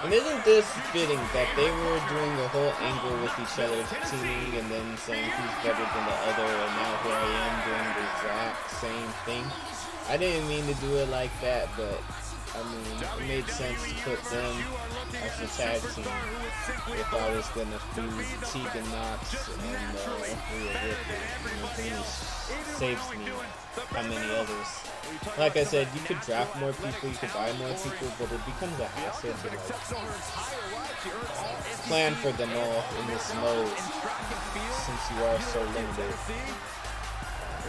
And isn't this fitting that they were doing the whole angle with each other, teaming and then saying who's better than the other, and now here I am doing the exact same thing? I didn't mean to do it like that, but I mean, it made sense to put them as a tag team if I was gonna do Tegan Knox and Rhea Ripley. Saves me how many others. Like I said, you could draft more people, you could buy more people, but it becomes a hassle to like plan for them all in this mode since you are so limited.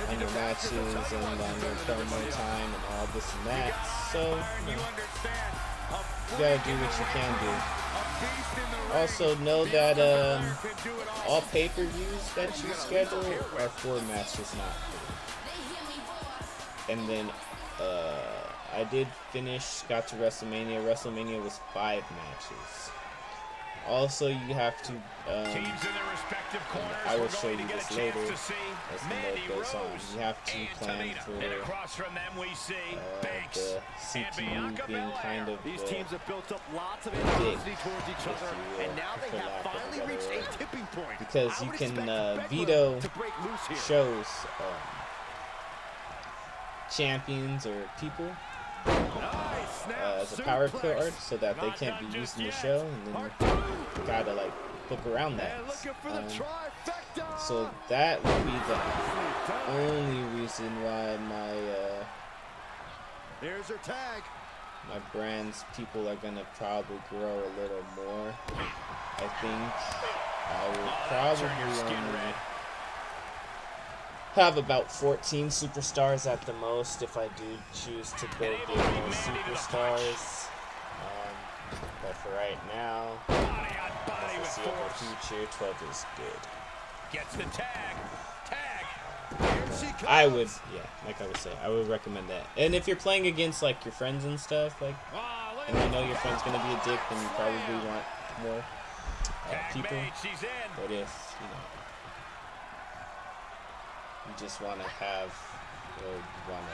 on your matches and on your promo time and all this and that. So, you gotta do what you can do. Also, know that all pay-per-views that you schedule are 4 matches, not 3. And then I did got to WrestleMania. WrestleMania was 5 matches. Also, you have to, I will show you this later as the mode goes on. You have to plan for the CPU being kind of These teams have built up lots of big, animosity towards each other, and now they for have lack of a finally better reached a word. tipping point. Because I you would can expect veto to break loose here. shows champions or people as a power card so that they can't be used in the show, and then you gotta like book around that. So that would be the only reason why There's her tag. my brand's people are gonna probably grow a little more. I think I will probably only have about 14 superstars at the most if I do choose to go get more superstars. But for right now, in the foreseeable future, 12 is good. Gets the tag. I would, like I was saying, I would recommend that. And if you're playing against like your friends and stuff, like, and you know your friend's gonna be a dick, then you probably want more people. But if you just want to have, or you want to,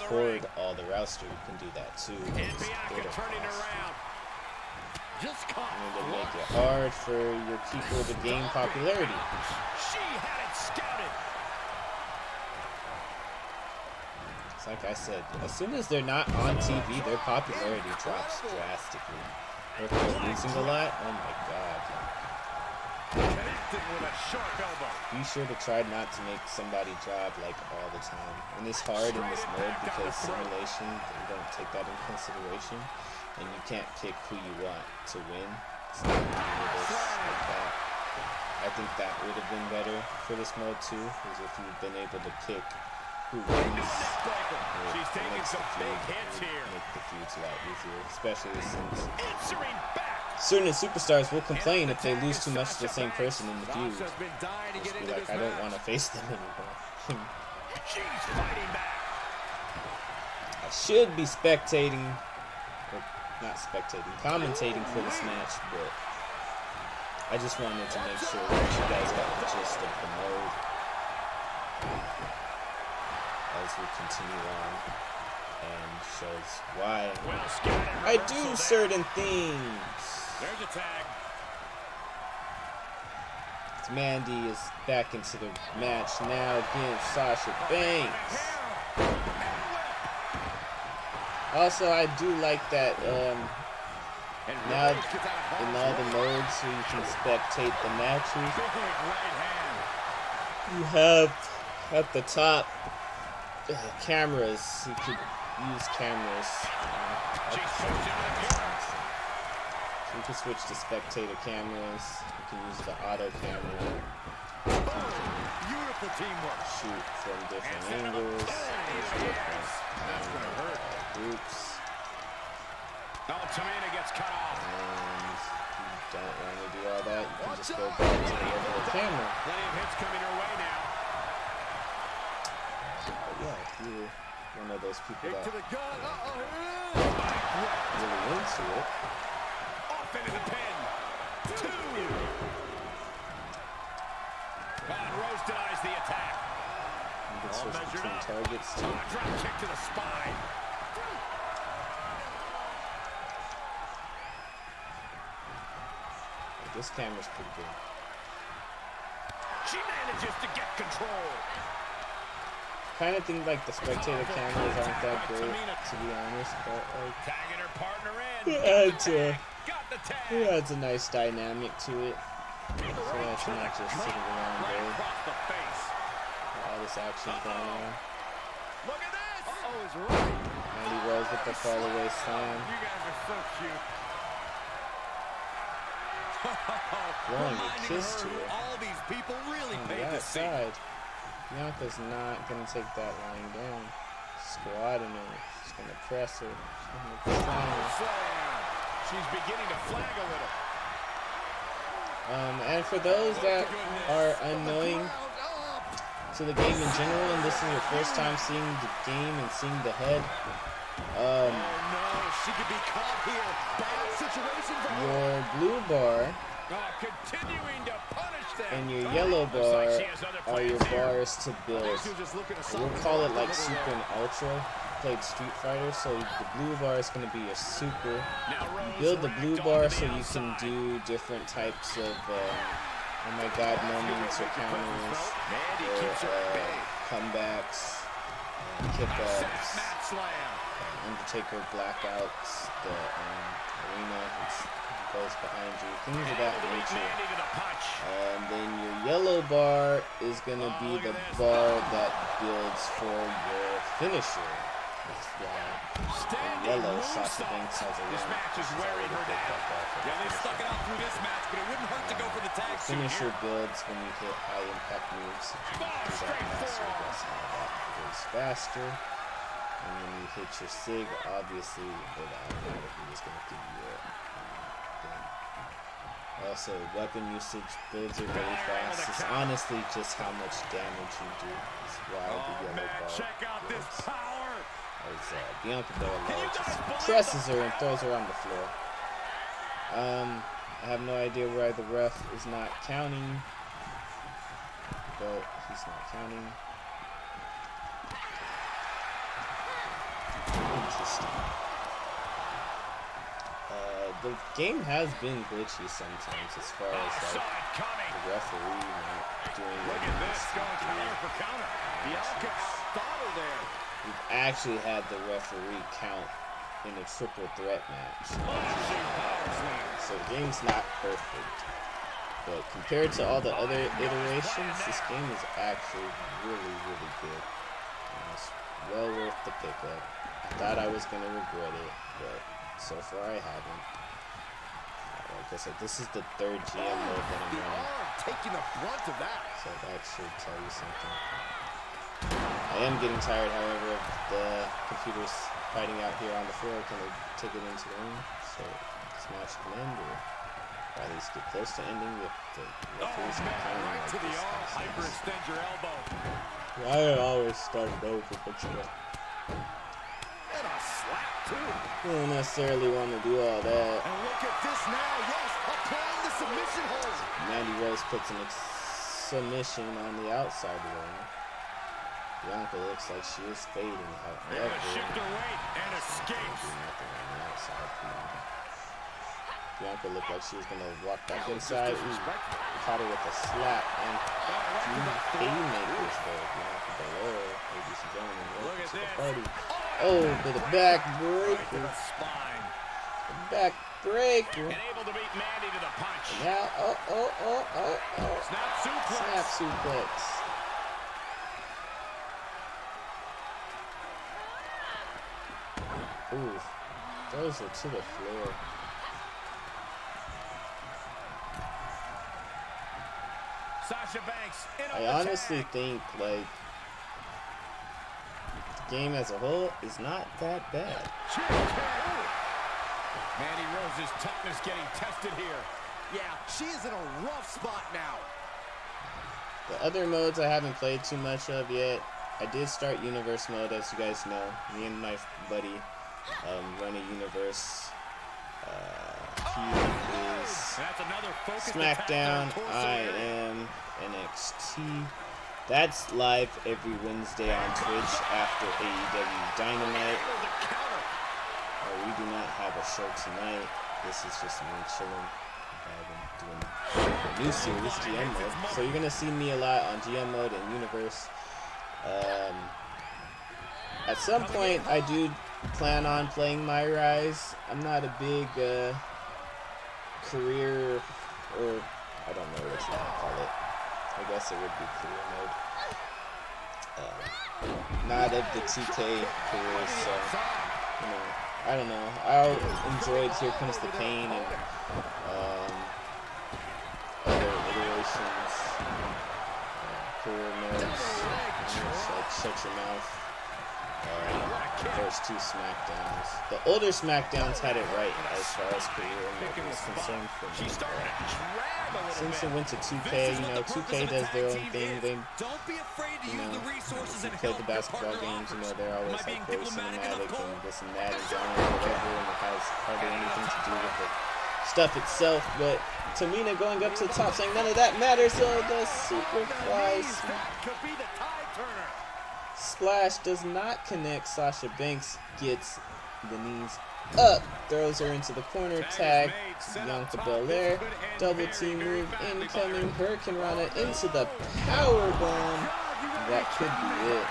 hoard all the roster, you can do that too. Just caught. And it'll make it hard for your people to gain popularity. She had it scouted. It's like I said, as soon as they're not on TV, their popularity drops drastically. Or if they're losing a lot, oh my god. Connected with a sharp elbow. Be sure to try not to make somebody drop like all the time. And it's hard in this mode because simulation, they don't take that into consideration. And you can't pick who you want to win. So like that. I think that would have been better for this mode too, is if you've been able to pick who wins. She's taking some big hits here. Make the feuds a lot easier, especially since Answering back. certain superstars will complain if they lose too much to the same person in the feud. Sasha's been dying to Just get be into like, this I don't match. want to face them anymore. She's fighting back. I should be spectating, or not spectating, commentating for this match, but I just wanted to make sure that you guys got the gist of the mode as we continue on, and shows why I do certain things. There's a tag. Mandy is back into the match now against Sasha Banks. Also, I do like that now in all the modes so you can spectate the matches, you have at the top cameras. You could use cameras. So you can switch to spectator cameras. You can use the auto camera. Beautiful teamwork. Shoot from different angles. Use different groups. Tamina gets cut off. And if you don't want to do all that, you can just go back to the regular camera. Plenty of hits coming her way now. But yeah, if you're one of those people that To the gun. really into it, Off into the pin. 2. Rose denies the attack. you can switch between targets too. Drop kick to the spine. This camera's pretty good. She manages to get control. Kind of think like the spectator cameras aren't that great, to be honest, but like Tagging her partner in. Got the tag. it adds a nice dynamic to it. So that you're not just sitting around Right there. across the face. All this action going on. Look at this. Is right. Mandy Rose with the fall away slam. You guys are so cute. Blowing a kiss to her All these people really on paid the to see. outside. Bianca's not gonna take that lying down. Squatting her. She's gonna press her. She's gonna climb her. She's beginning to flag a little. And for those that are unknowing to the game in general, and this is your first time seeing the game and seeing the head, Oh no, she could be caught here. Bad situation for her. your blue bar Continuing to punish them. and your yellow bar are your bars to build. We'll call it like Super and Ultra. Played Street Fighter, so the blue bar is going to be your super. You build the blue bar so you can do different types of oh my god moments or counters or comebacks, kick-ups, Undertaker blackouts, the arena goes behind you, things of that nature. And then your yellow bar is going to be the bar that builds for your finisher. That's why yellow Sasha Banks has a win. This match is wearing her down. Yeah, they stuck it out through this match, but it wouldn't hurt to go for the tag. Finisher builds when you hit high impact moves. That goes faster. And when you hit your SIG, obviously it automatically is going to give you a thing. Also, weapon usage builds it really fast. It's honestly just how much damage you do. That's why the yellow bar check out this power. As Bianca Belair just presses her and throws her on the floor. I have no idea why the ref is not counting, but he's not counting. Interesting. The game has been glitchy sometimes as far as like the referee not doing what he needs to do. Bianca outthought her there. We've actually had the referee count in a triple threat match. So the game's not perfect. But compared to all the other iterations, this game is actually really, really good. And it's well worth the pickup. I thought I was going to regret it, but so far I haven't. Like I said, this is the third GM mode that I'm running. Taking the brunt of that. So that should tell you something. I am getting tired, however, of the computers fighting out here on the floor. Can they take it into the ring? So this match can end, or at least get close to ending if the referees can count Right like to the this. arm. Hyperextend your elbow. I always started over, but you know. And a slap, too. You don't necessarily want to do all that. And look at this now. Yes, applying the submission hold. Mandy Rose puts an submission on the outside of the ring. Bianca looks like she is fading, however. Shift her weight and escapes. Do nothing on the outside. Bianca looked like she was going to walk back inside. Ooh, caught her with a slap and two haymakers there. Bianca Belair, ladies and gentlemen, welcome to the party. Oh, to the back breaker. The back breaker. And able to beat Mandy to the punch. Now, oh. Snap suplex. Snap suplex. Ooh, throws her to the floor. Sasha Banks. I honestly think, like, the game as a whole is not that bad. Mandy Rose's toughness getting tested here. Yeah, she is in a rough spot now. The other modes I haven't played too much of yet. I did start Universe mode, as you guys know. Me and my buddy run a Universe. He is Smackdown. I am NXT. That's live every Wednesday on Twitch after AEW Dynamite. We do not have a show tonight. This is just me chilling. I've been doing a new series, GM mode. So you're gonna see me a lot on GM mode and Universe. At some point, I do plan on playing My Rise. I'm not a big career, or I don't know what you want to call it. I guess it would be career mode. Not of the 2K careers, so you know, I don't know. I enjoyed Here Comes the Pain and other iterations, career modes. Shut your mouth. First two Smackdowns. The older Smackdowns had it right as far as career mode is concerned for me. Since it went to 2K, you know, 2K does their own thing. They, you know, if you play the basketball games, you know, they're always like very cinematic and this and that and genre or whatever, and it has hardly anything to do with the stuff itself. But Tamina going up to the top saying none of that matters. So the Superfly Splash does not connect. Sasha Banks gets the knees up, throws her into the corner, tag Bianca Belair, double team move incoming, Hurricane Rana into the power bomb. That could be it.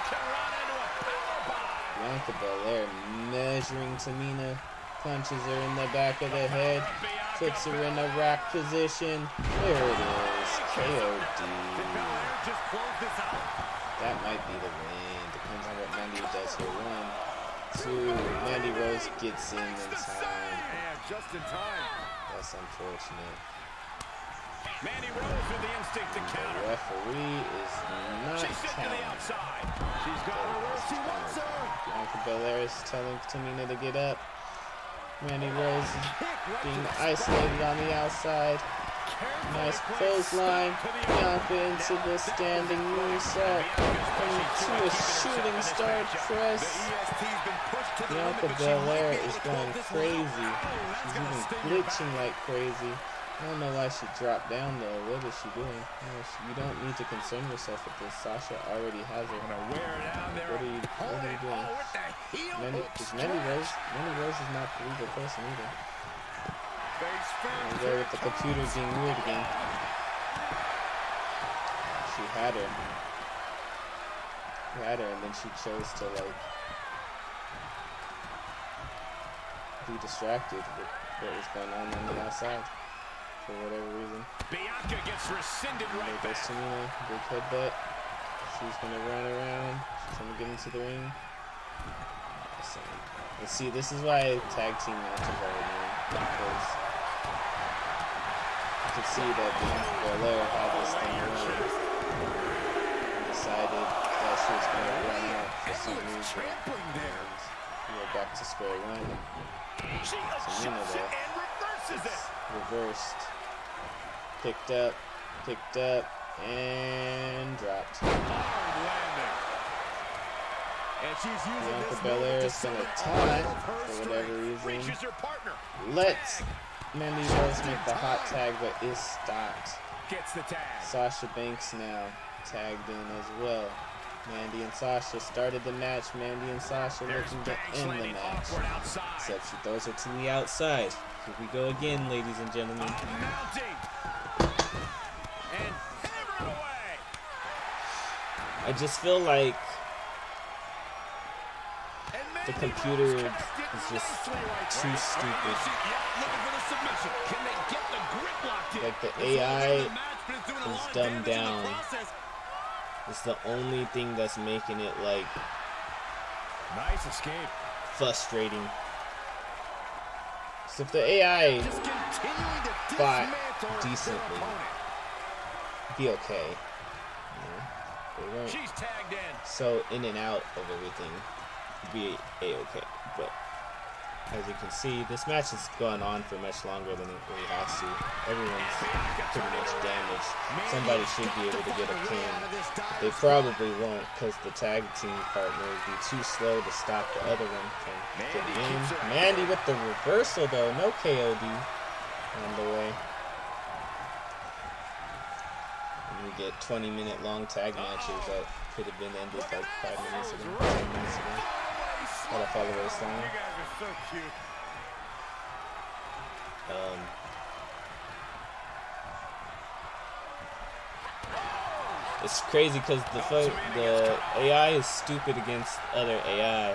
Bianca Belair measuring Tamina, punches her in the back of the head, puts her in a rock position. There it is, KOD. That might be the win. Depends on what Mandy does here. 1, 2. Mandy Rose gets in time. Just in time. That's unfortunate. Mandy Rose with the instinct to counter. The referee is not counting. She's got her where she wants her. Bianca Belair is telling Tamina to get up. Mandy Rose is being isolated on the outside. Nice clothesline. Bianca into the standing moonsault. Into a shooting star press. Bianca Belair is going crazy. She's even glitching like crazy. I don't know why she dropped down though. What is she doing? You don't need to concern yourself with this. Sasha already has her. What are you doing? Mandy Rose is not the legal person either. And there with the computer being weird again. She had her. And then she chose to like be distracted with what was going on the outside for whatever reason. Bianca gets rescinded right back. Tamina, big headbutt. She's gonna run around. She's gonna get into the ring. Let's see, this is why tag team matches are annoying, because you can see that Bianca Belair had this thing running and decided that she was going to run out for some reason, and we're back to square one. Tamina though, reversed, picked up, and dropped. Bianca Belair is going to taunt for whatever reason. Let's Mandy Rose make the hot tag, but is stopped. Sasha Banks now tagged in as well. Mandy and Sasha started the match. Mandy and Sasha looking to end the match. Except she throws her to the outside. Here we go again, ladies and gentlemen. I just feel like the computer is just too stupid. Like the AI is dumbed down. It's the only thing that's making it like nice escape. Frustrating. So if the AI fought decently, it'd be okay. You know, they weren't so in and out of everything. Be a-okay, but as you can see, this match has gone on for much longer than it really has to. Everyone's pretty much damaged. Somebody should be able to get a pin. They probably won't, because the tag team partner would be too slow to stop the other one from getting in. Mandy with the reversal though, no KOD on the way. And we get 20-minute long tag matches that could have been ended like 5 minutes ago, 10 minutes ago. Gotta follow this line. You guys are so cute. It's crazy because the AI is stupid against other AI,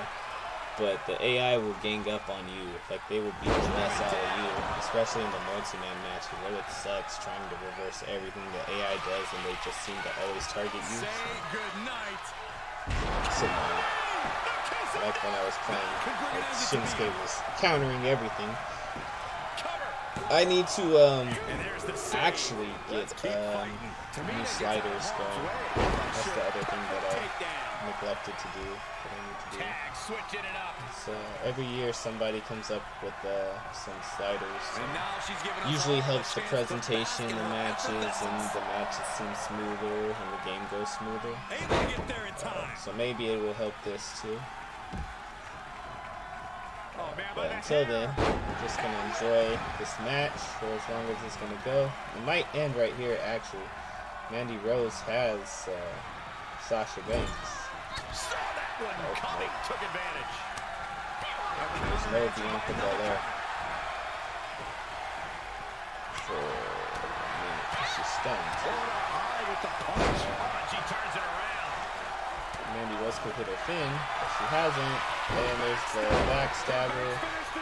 but the AI will gang up on you. Like they will beat the mess out of you, especially in the multi-man match where it sucks trying to reverse everything the AI does, and they just seem to always target you. So like when I was playing, like Shinsuke was countering everything. I need to actually get new sliders going. That's the other thing that I neglected to do what I need to do. Tag, switching it up. So every year somebody comes up with some sliders. And now she's giving us Usually all helps the chance to presentation, bask in the her matches, and effervescence. the matches seem smoother and the game goes smoother. Able to get there in time. So maybe it will help this too. Oh, man, But until then, I'm just going to enjoy this match for as long as it's going to go. It might end right here, actually. Mandy Rose has Sasha Banks. Saw that one coming, took advantage. There's no Bianca Belair. For a minute. She's stunned. High with the punch. Oh, she turns it around. Mandy Rose could hit her Finn, but she hasn't. And there's the backstabber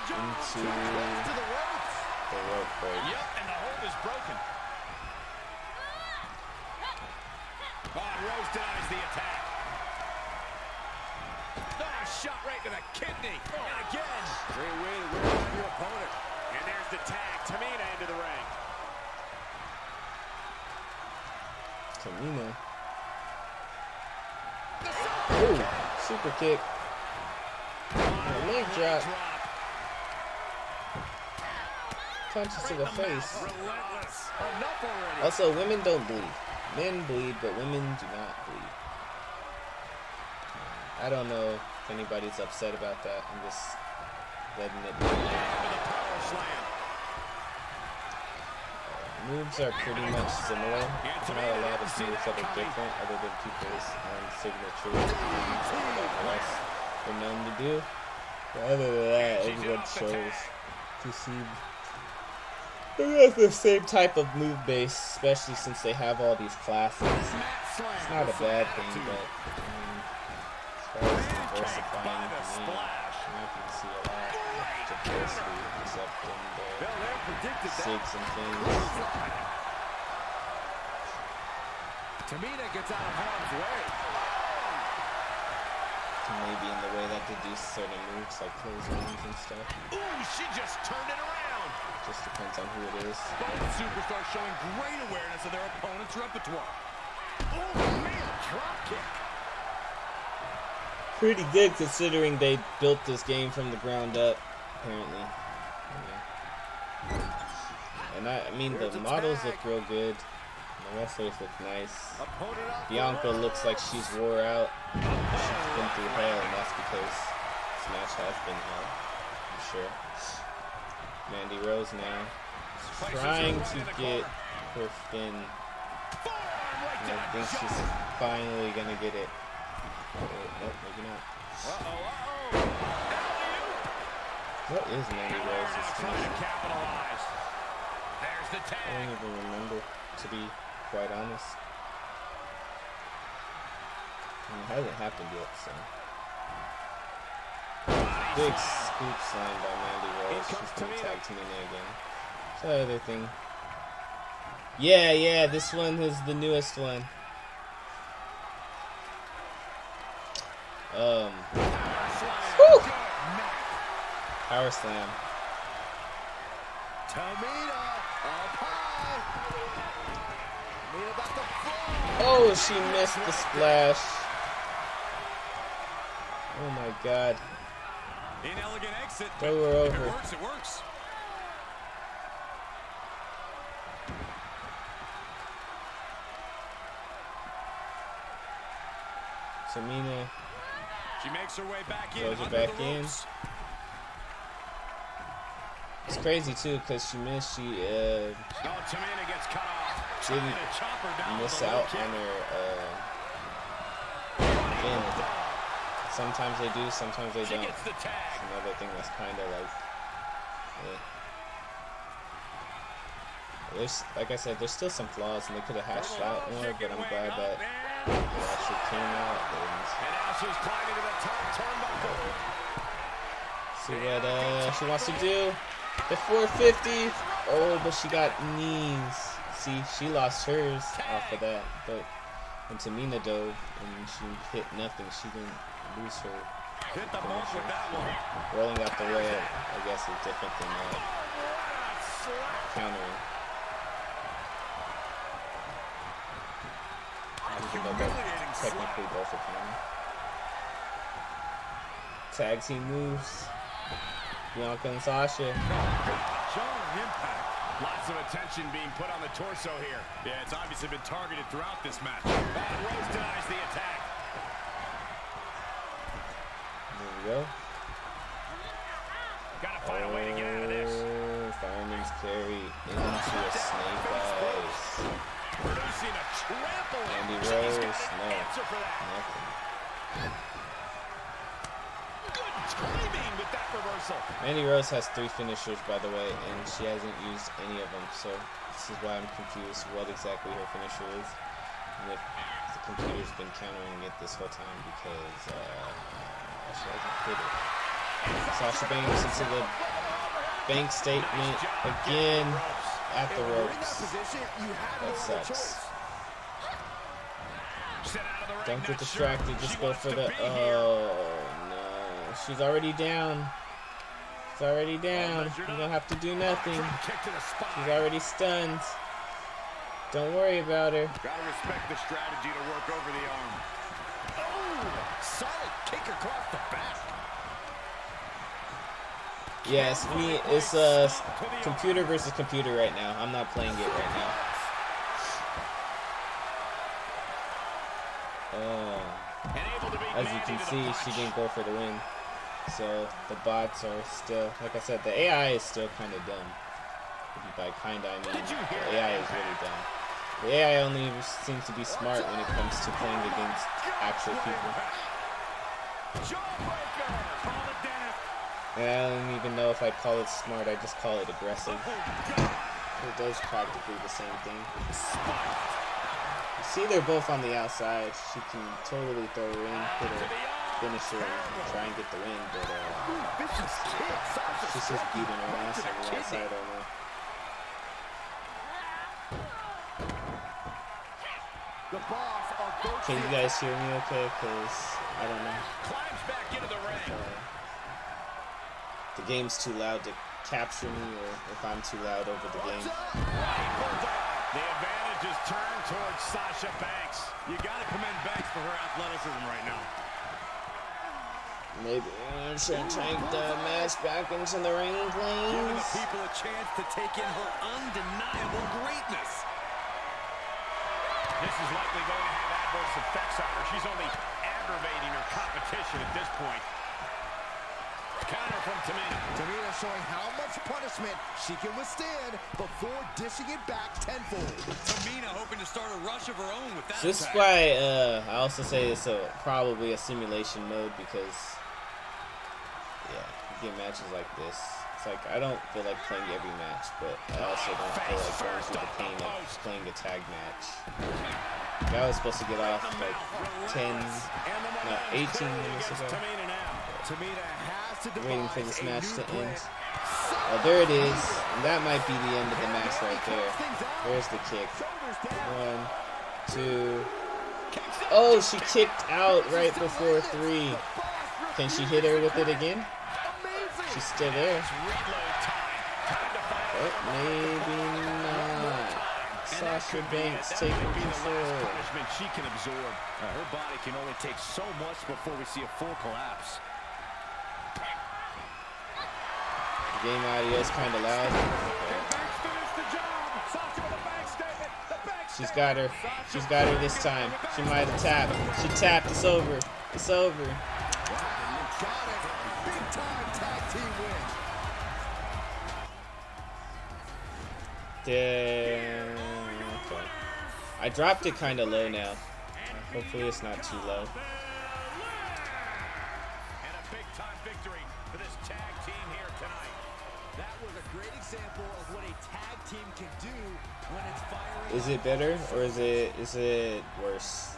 into the rope break. Yep, and the hold is broken. Oh, Rose denies the attack. Oh, shot right to the kidney. And again. Great way to wear down your opponent. And there's the tag. Tamina into the ring. Tamina. Ooh, super kick. And a leg drop. Punches to the face. Relentless. Enough already. Also, women don't bleed. Men bleed, but women do not bleed. I don't know if anybody's upset about that. I'm just letting it be. Power slam. Moves are pretty much similar. Not a lot of moves that are different other than people's signatures and what the rest they're known to do. But other than that, everyone shows to seem the same type of move base, especially since they have all these classes. It's not a bad thing, but as far as diversifying, you're not going to see a lot of diversity except in the SIGs and things. Tamina gets out of harm's way. Maybe in the way that they do certain moves like clotheslines and stuff. Ooh, she just turned it around. Just depends on who it is. Both superstars showing great awareness of their opponent's repertoire. Oh, man, drop kick. Pretty good considering they built this game from the ground up, apparently. Yeah. And I mean, the models look real good. The wrestlers look nice. Bianca looks like she's wore out. She's been through hell, and that's because this match has been hell, I'm sure. Mandy Rose now trying to get her Finn. And I think she's finally gonna get it. Nope, maybe not. What is Mandy Rose's Finn? I don't even remember, to be quite honest. And it hasn't happened yet, so. Big scoop slam by Mandy Rose. She's gonna tag Tamina again. What's the other thing? Yeah, this one is the newest one. Whew. Power slam. Tamina up high. Tamina about to fall. Oh, she missed the splash. Oh my god. Inelegant exit. Throw her over. It works. Tamina She makes her way back in. throws her back in. It's crazy too, because she missed. She Tamina gets cut off. didn't miss out on her Finn. Sometimes they do, sometimes they don't. Gets the tag. It's another thing that's kind of like, there's, like I said, there's still some flaws, and they could have hashed out more, but I'm glad that it actually came out. And now she's climbing to the top turnbuckle. See what she wants to do. The 450. Oh, but she got knees. See, she lost hers off of that. But when Tamina dove and she hit nothing, she didn't lose her. Hit the mark with that one. Rolling out the way, I guess, is different than countering. Even though they're technically both a counter. Tag team moves. Bianca and Sasha. Showing impact. Lots of attention being put on the torso here. Yeah, it's obviously been targeted throughout this match. And Rose denies the attack. There we go. Gotta find a way to get out of this. Fireman's carry into a snake eyes. Producing a trample. Andy She's Rose, got an no, answer for that. nothing. Good timing with that reversal. Mandy Rose has 3 finishers, by the way, and she hasn't used any of them, so this is why I'm confused what exactly her finisher is. And if the computer's been countering it this whole time because she hasn't hit it. Sasha Banks into the bank statement again at the ropes. That sucks. Don't get distracted, just go for the... Oh no, she's already down. She's already down. You don't have to do nothing. She's already stunned. Don't worry about her. Gotta respect the strategy to work over the arm. Oh, solid kick across the back. Yes, it's computer versus computer right now. I'm not playing it right now. As you can see, she didn't go for the win. So the bots are still, like I said, the AI is still kind of dumb. By kinda, I mean the AI is really dumb. The AI only seems to be smart when it comes to playing against actual people. And I don't even know if I call it smart, I just call it aggressive. It does practically the same thing. You see they're both on the outside. She can totally throw her in, put her finisher and try and get the win, but she's just beating her ass on the outside right now. Can you guys hear me okay? Because I don't know. The game's too loud to capture me, or if I'm too loud over the game. The advantage is turned towards Sasha Banks. You gotta commend Banks for her athleticism right now. Maybe I'm trying to take the match back into the ring, please. Giving the people a chance to take in her undeniable greatness. This is likely going to have adverse effects on her. She's only aggravating her competition at this point. Counter from Tamina. Tamina showing how much punishment she can withstand before dishing it back tenfold. Tamina hoping to start a rush of her own with that. This is why I also say it's probably a simulation mode, because yeah, you get matches like this. It's like I don't feel like playing every match, but I also don't feel like going through the pain of playing a tag match. I was supposed to get off like 18 minutes ago. Waiting for this match to end. Oh, there it is. And that might be the end of the match right there. There's the kick. 1, 2. Oh, she kicked out right before 3. Can she hit her with it again? She's still there. But maybe not. Sasha Banks taking control. She can absorb. Her body can only take so much before we see a full collapse. The game audio is kind of loud. She's got her. She's got her this time. She might have tapped. She tapped. It's over. It's over. Big time tag team win. Damn. Okay. I dropped it kind of low now. Hopefully it's not too low. And a big time victory for this tag team here tonight. That was a great example of what a tag team can do when it's firing. Is it better or is it worse?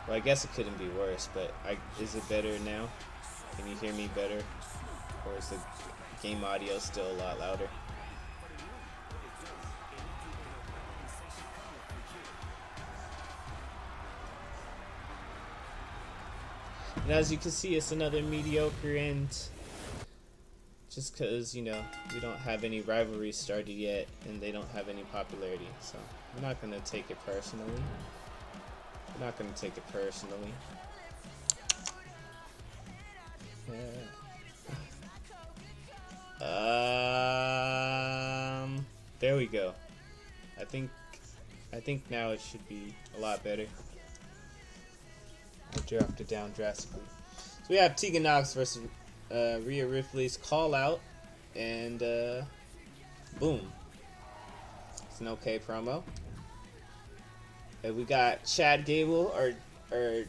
Well, I guess it couldn't be worse, but is it better now? Can you hear me better? Or is the game audio still a lot louder? And as you can see, it's another mediocre end. Just because, you know, we don't have any rivalries started yet, and they don't have any popularity. So, I'm not going to take it personally. I'm not going to take it personally. There we go. I think now it should be a lot better. I dropped it down drastically. So we have Tegan Knox versus Rhea Ripley's Call Out, and boom. It's an okay promo. And we got Chad Gable, I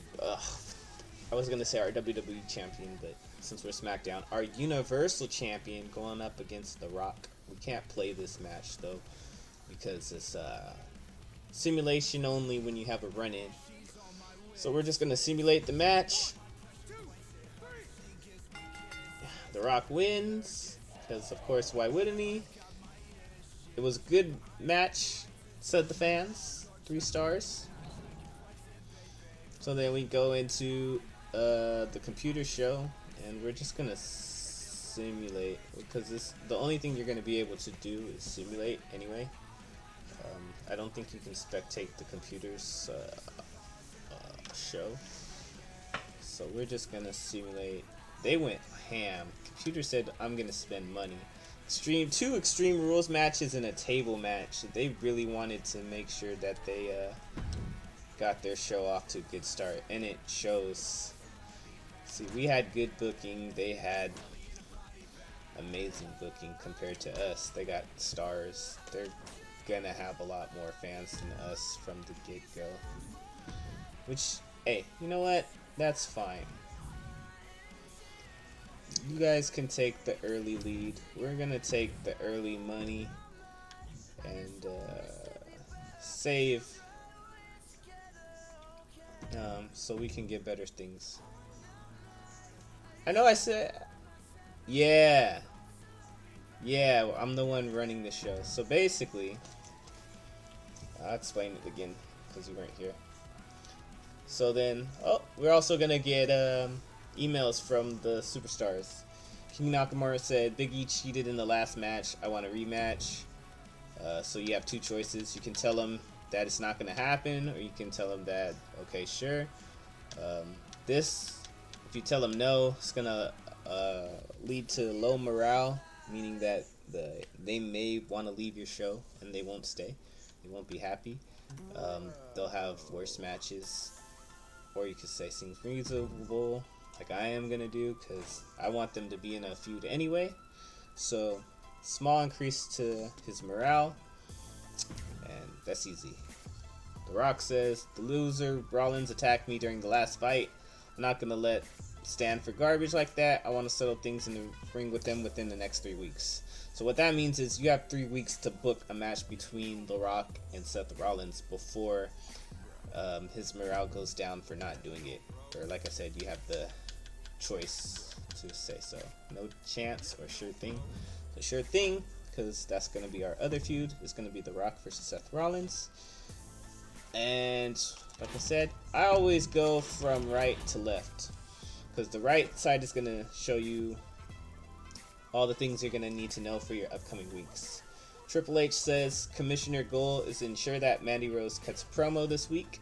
was gonna say our WWE champion, but since we're SmackDown, our Universal champion going up against The Rock. We can't play this match though because it's simulation only when you have a run-in. So we're just gonna simulate the match. The Rock wins because, of course, why wouldn't he? It was a good match, said the fans. 3 stars. So then we go into the computer show, and we're just gonna simulate because the only thing you're gonna be able to do is simulate anyway. I don't think you can spectate the computer's show, so we're just gonna simulate. They went ham. Computer said, "I'm gonna spend money." Two Extreme Rules matches and a table match. They really wanted to make sure that they got their show off to a good start, and it shows. See, we had good booking. They had amazing booking compared to us. They got stars. They're gonna have a lot more fans than us from the get-go. Which, hey, you know what? That's fine. You guys can take the early lead. We're gonna take the early money and save so we can get better things. I know I said, yeah, I'm the one running the show. So basically, I'll explain it again because you weren't here. So then, we're also gonna get emails from the superstars. King Nakamura said, "Big E cheated in the last match. I want a rematch." So you have 2 choices. You can tell him that it's not going to happen, or you can tell him that, okay, sure. If you tell him no, it's going to lead to low morale, meaning that they may want to leave your show and they won't stay. They won't be happy. They'll have worse matches, or you could say things reasonable, like I am gonna do, because I want them to be in a feud anyway. So small increase to his morale, and that's easy. The Rock says, "The loser Rollins attacked me during the last fight. I'm not gonna let stand for garbage like that. I want to settle things in the ring with them within the next 3 weeks." So what that means is you have 3 weeks to book a match between The Rock and Seth Rollins before his morale goes down for not doing it. Or like I said, you have the choice to say so. No chance or sure thing. The sure thing, because that's going to be our other feud, is going to be The Rock versus Seth Rollins. And like I said, I always go from right to left, because the right side is going to show you all the things you're going to need to know for your upcoming weeks. Triple H says Commissioner goal is to ensure that Mandy Rose cuts promo this week.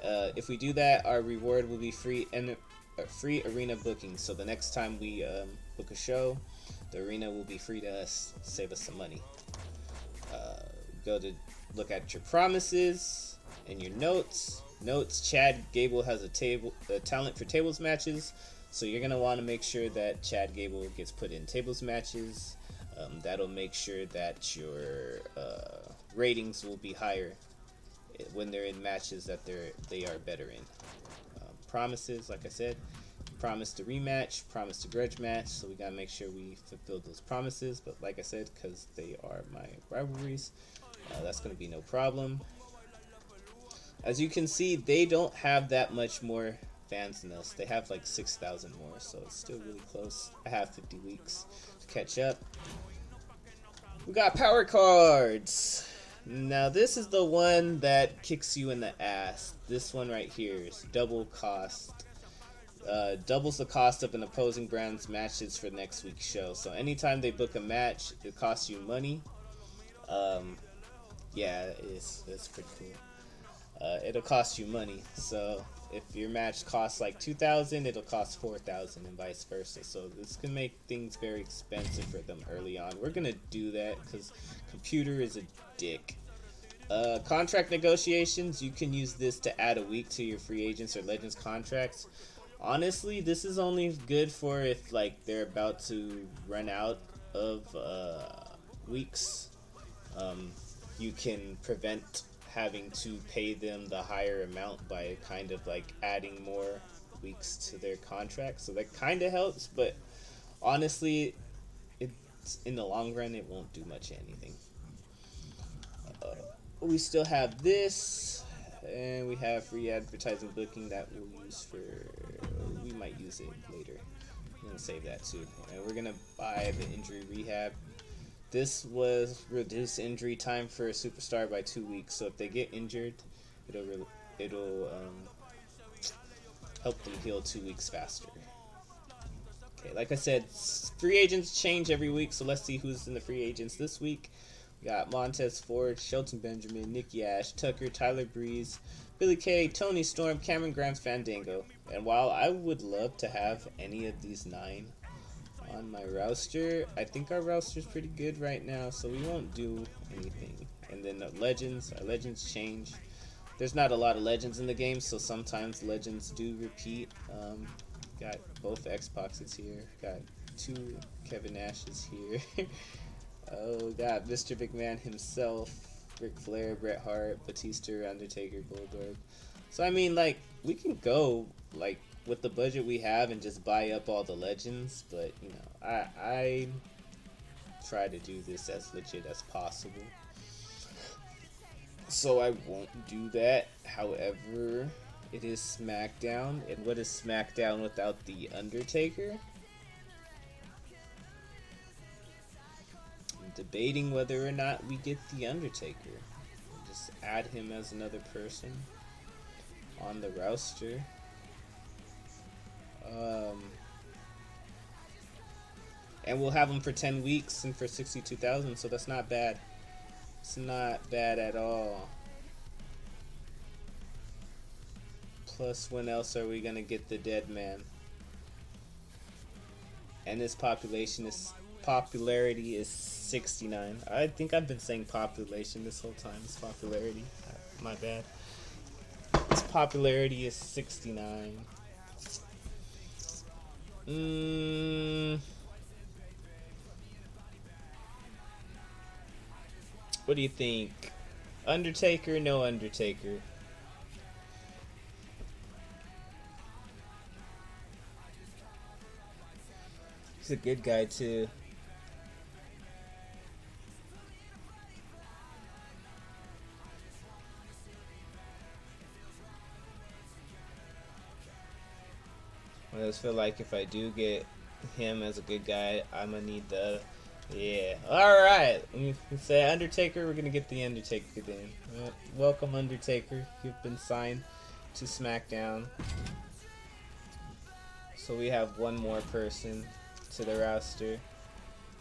If we do that, our reward will be free arena booking. So the next time we book a show, the arena will be free to us, save us some money. Go to look at your promises and your notes. Chad Gable has a talent for tables matches, so you're gonna want to make sure that Chad Gable gets put in tables matches. That'll make sure that your ratings will be higher when they're in matches that they are better in. Promises, like I said, promise to rematch, promise to grudge match, so we gotta make sure we fulfill those promises. But like I said, because they are my rivalries, that's gonna be no problem. As you can see, they don't have that much more fans than us. They have like 6,000 more, so it's still really close. I have 50 weeks to catch up. We got power cards. Now this is the one that kicks you in the ass. This one right here is double cost. Doubles the cost of an opposing brand's matches for next week's show. So anytime they book a match, it costs you money. Yeah, it's pretty cool. it'll cost you money. So if your match costs like 2,000, it'll cost 4,000, and vice versa. So this can make things very expensive for them early on. We're gonna do that because computer is a dick. Contract negotiations, you can use this to add a week to your free agents or legends contracts. Honestly, this is only good for if like they're about to run out of weeks. You can prevent having to pay them the higher amount by kind of like adding more weeks to their contract. So that kind of helps, but honestly, it's in the long run, it won't do much anything. We still have this, and we have free advertising booking that we'll use for, we might use it later. I'm gonna save that too. And we're gonna buy the injury rehab. This was reduce injury time for a superstar by 2 weeks. So if they get injured, it'll help them heal 2 weeks faster. Okay, like I said, free agents change every week. So let's see who's in the free agents this week. We got Montez Ford, Shelton Benjamin, Nikki Ash, Tucker, Tyler Breeze, Billy Kay, Tony Storm, Cameron Grimes, Fandango. And while I would love to have any of these 9 on my roster, I think our roster is pretty good right now, so we won't do anything. And then the legends, our legends change. There's not a lot of legends in the game, so sometimes legends do repeat. Got both Xboxes here. Got 2 Kevin Nashes here. Oh, got Mr. McMahon himself, Ric Flair, Bret Hart, Batista, Undertaker, Goldberg. So I mean, like, we can go like with the budget we have and just buy up all the legends, but you know, I try to do this as legit as possible. So I won't do that. However, it is SmackDown, and what is SmackDown without the Undertaker? I'm debating whether or not we get the Undertaker. Just add him as another person on the roster. And we'll have him for 10 weeks and for 62,000, so that's not bad. It's not bad at all. Plus, when else are we gonna get the dead man? And his popularity is 69. I think I've been saying population this whole time. It's popularity. My bad. His popularity is 69. What do you think? Undertaker, no Undertaker? He's a good guy too. I just feel like if I do get him as a good guy, I'm gonna need the... Yeah. Alright. We say Undertaker, we're gonna get the Undertaker then. Welcome, Undertaker. You've been signed to SmackDown. So we have one more person to the roster.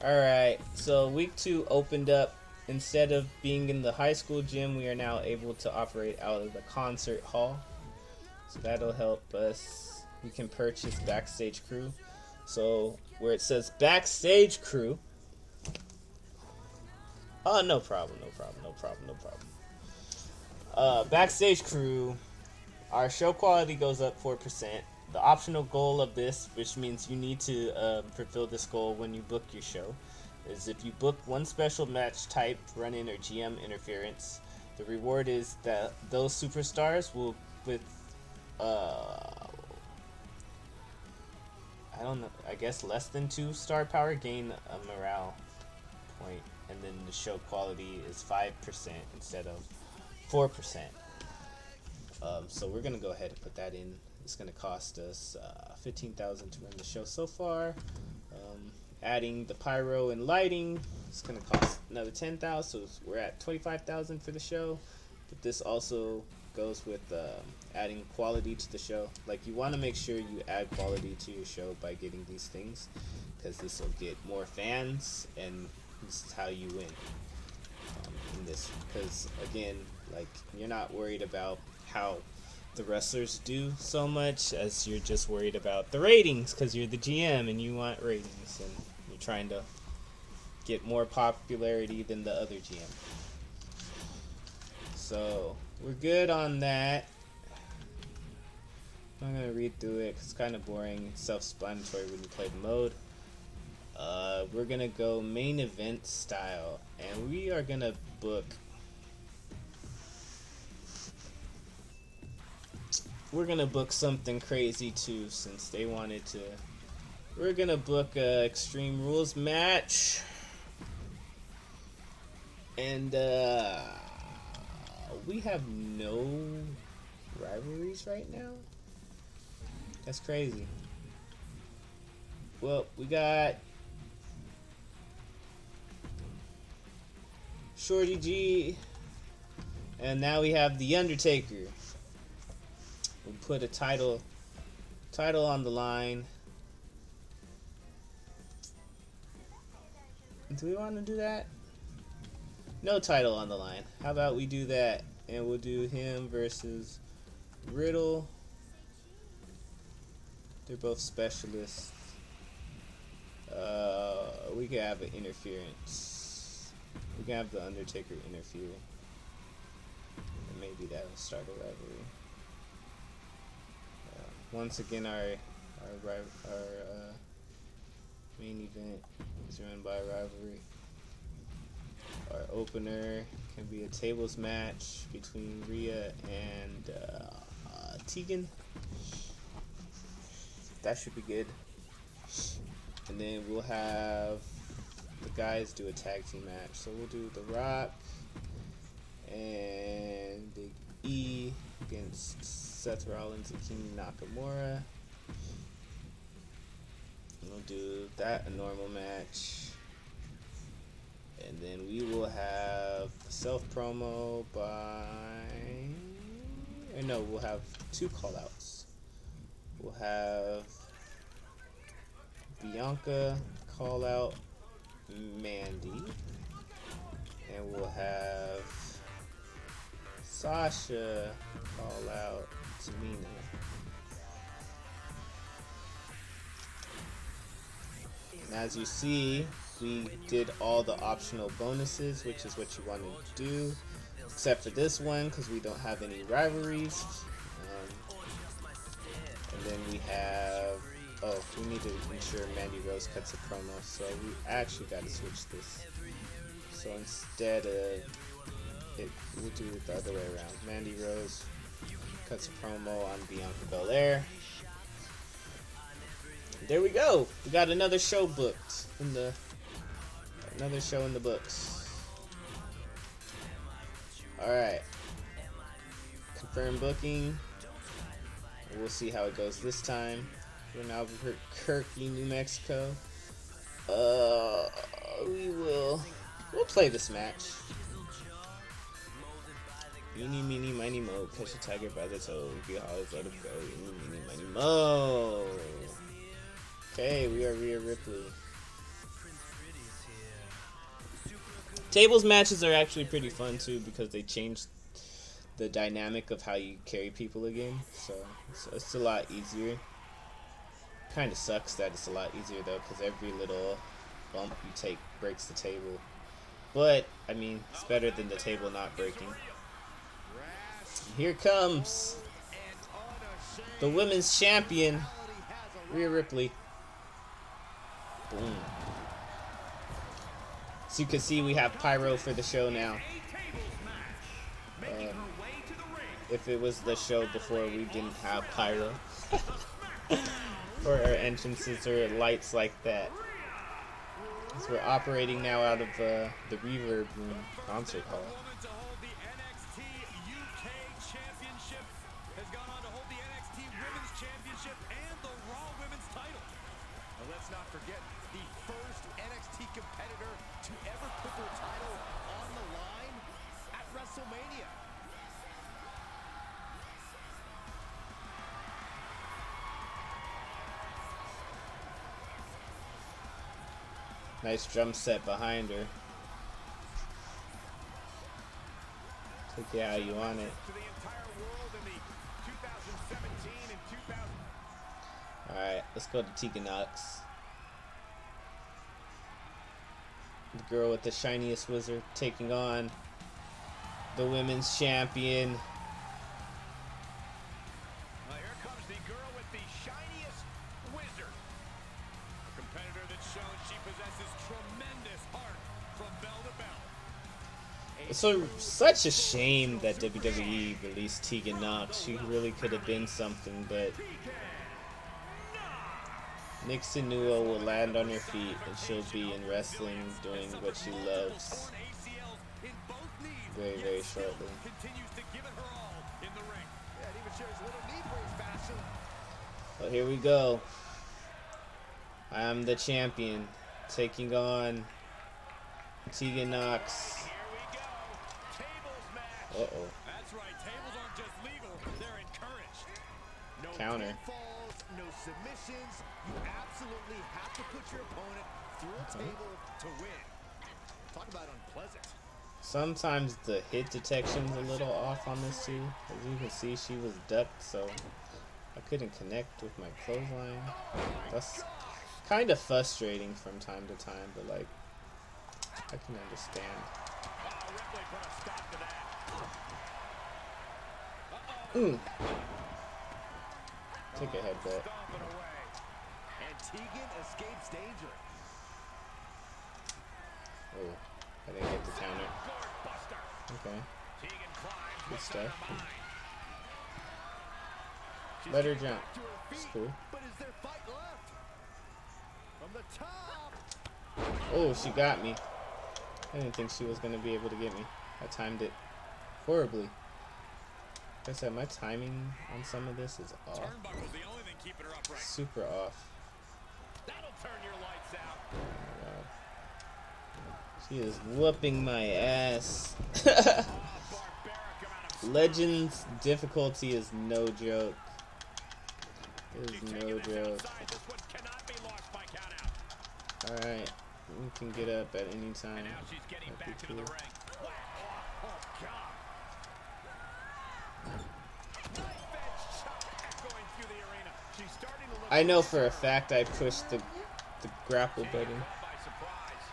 Alright, so week 2 opened up. Instead of being in the high school gym, we are now able to operate out of the concert hall. So that'll help us. We can purchase Backstage Crew. So where it says Backstage Crew. Oh, no problem. Backstage Crew. Our show quality goes up 4%. The optional goal of this, which means you need to fulfill this goal when you book your show, is if you book one special match type, run-in, or GM interference, the reward is that those superstars will, with I don't know, I guess less than 2 star power, gain a morale point, and then the show quality is 5% instead of 4%. So we're gonna go ahead and put that in. It's gonna cost us 15,000 to run the show so far. Adding the pyro and lighting, it's gonna cost another 10,000, so we're at 25,000 for the show. But this also goes with adding quality to the show. Like, you want to make sure you add quality to your show by getting these things, because this will get more fans, and this is how you win. in this, because again, like, you're not worried about how the wrestlers do so much as you're just worried about the ratings, because you're the GM and you want ratings and you're trying to get more popularity than the other GM. So we're good on that. I'm gonna read through it because it's kind of boring. It's self-explanatory when you play the mode. We're gonna go main event style, and we are gonna book. We're gonna book something crazy too, since they wanted to. We're gonna book a Extreme Rules match, and we have no rivalries right now. That's crazy. Well, we got Shorty G, and now we have The Undertaker. We'll put a title on the line. Do we want to do that? No title on the line. How about we do that, and we'll do him versus Riddle. They're both specialists. We can have an interference. We can have the Undertaker interfere, and maybe that'll start a rivalry. Once again, our main event is run by rivalry. Our opener can be a tables match between Rhea and Tegan. That should be good. And then we'll have the guys do a tag team match. So we'll do The Rock and Big E against Seth Rollins and King Nakamura. We'll do that, a normal match. And then we will have self promo by. Or no, we'll have two call outs. We'll have Bianca call out Mandy. And we'll have Sasha call out Tamina. And as you see, we did all the optional bonuses, which is what you want to do, except for this one because we don't have any rivalries. And then we have, we need to ensure Mandy Rose cuts a promo, so we actually got to switch this. So instead we'll do it the other way around. Mandy Rose cuts a promo on Bianca Belair. There we go. We got another show booked in the books. All right. Confirm booking. We'll see how it goes this time. We're in Albuquerque, New Mexico. We'll play this match. Eeny, meeny, miny, mo. Catch a tiger by the toe. Be always let it go. Eeny, meeny, miny, mo. Okay, we are Rhea Ripley. Tables matches are actually pretty fun too because they changed the dynamic of how you carry people again. So it's a lot easier. Kind of sucks that it's a lot easier though because every little bump you take breaks the table. But, I mean, it's better than the table not breaking. Here comes the women's champion, Rhea Ripley. Boom. So you can see we have pyro for the show now. If it was the show before, we didn't have pyro for our entrances or lights like that. So we're operating now out of the Reverb Room concert hall. The woman to hold the NXT UK Championship has gone on to hold the NXT Women's Championship and the Raw Women's title. And let's not forget the first NXT competitor to ever put their title on the line at WrestleMania. Nice drum set behind her. Take it how you want it. To the entire world in the 2017 and 2000. Alright, let's go to Tegan Knox. The girl with the shiniest wizard taking on the women's champion. Well, here comes the girl with the shiniest wizard. A competitor that's shown she possesses tremendous heart from bell to bell. It's such a shame that WWE released Tegan Knox. She really could have been something, but Nixon Nua will land on her feet and she'll be in wrestling doing what she loves very, very shortly. Well, here we go. I am the champion, taking on Tegan Knox. Uh-oh. That's right. Tables aren't just legal, they're encouraged. No Counter. Falls, no submissions. You absolutely have to put your opponent through a table to win. Talk about unpleasant. Sometimes the hit detection's a little off on this too. As you can see, she was ducked, so I couldn't connect with my clothesline. That's kind of frustrating from time to time, but like, I can understand. Ripley put a stop to that. Take a headbutt. Stomping away. And Tegan escapes danger. Oh, I didn't get the counter. Guard buster. Okay, Tegan climbs good with stuff. She's Let her getting jump. back to her It's feet. cool. But is there fight left? From the top. Oh, she got me. I didn't think she was going to be able to get me. I timed it horribly. Like I said, my timing on some of this is off. Turnbuckle's the only thing keeping her upright. Super off. That'll turn your lights out. Oh my God. She is whooping my ass. Barbaric amount of Legends difficulty is no joke. It is She's no taking this joke. outside. This one cannot be lost by count out. Alright, we can get up at any time. And now she's getting That'd back be into the cool. ring. Oh, God. Knife edge chop echoing through the arena. She's starting to look I know for a fact I pushed the grapple button. caught by surprise.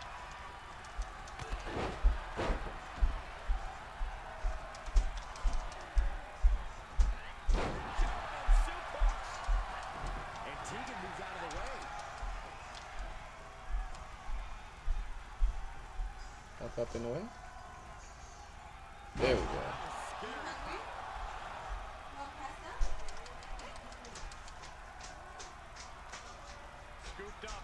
And Tegan moves out of the way. Up and away. There we go. Scooped up.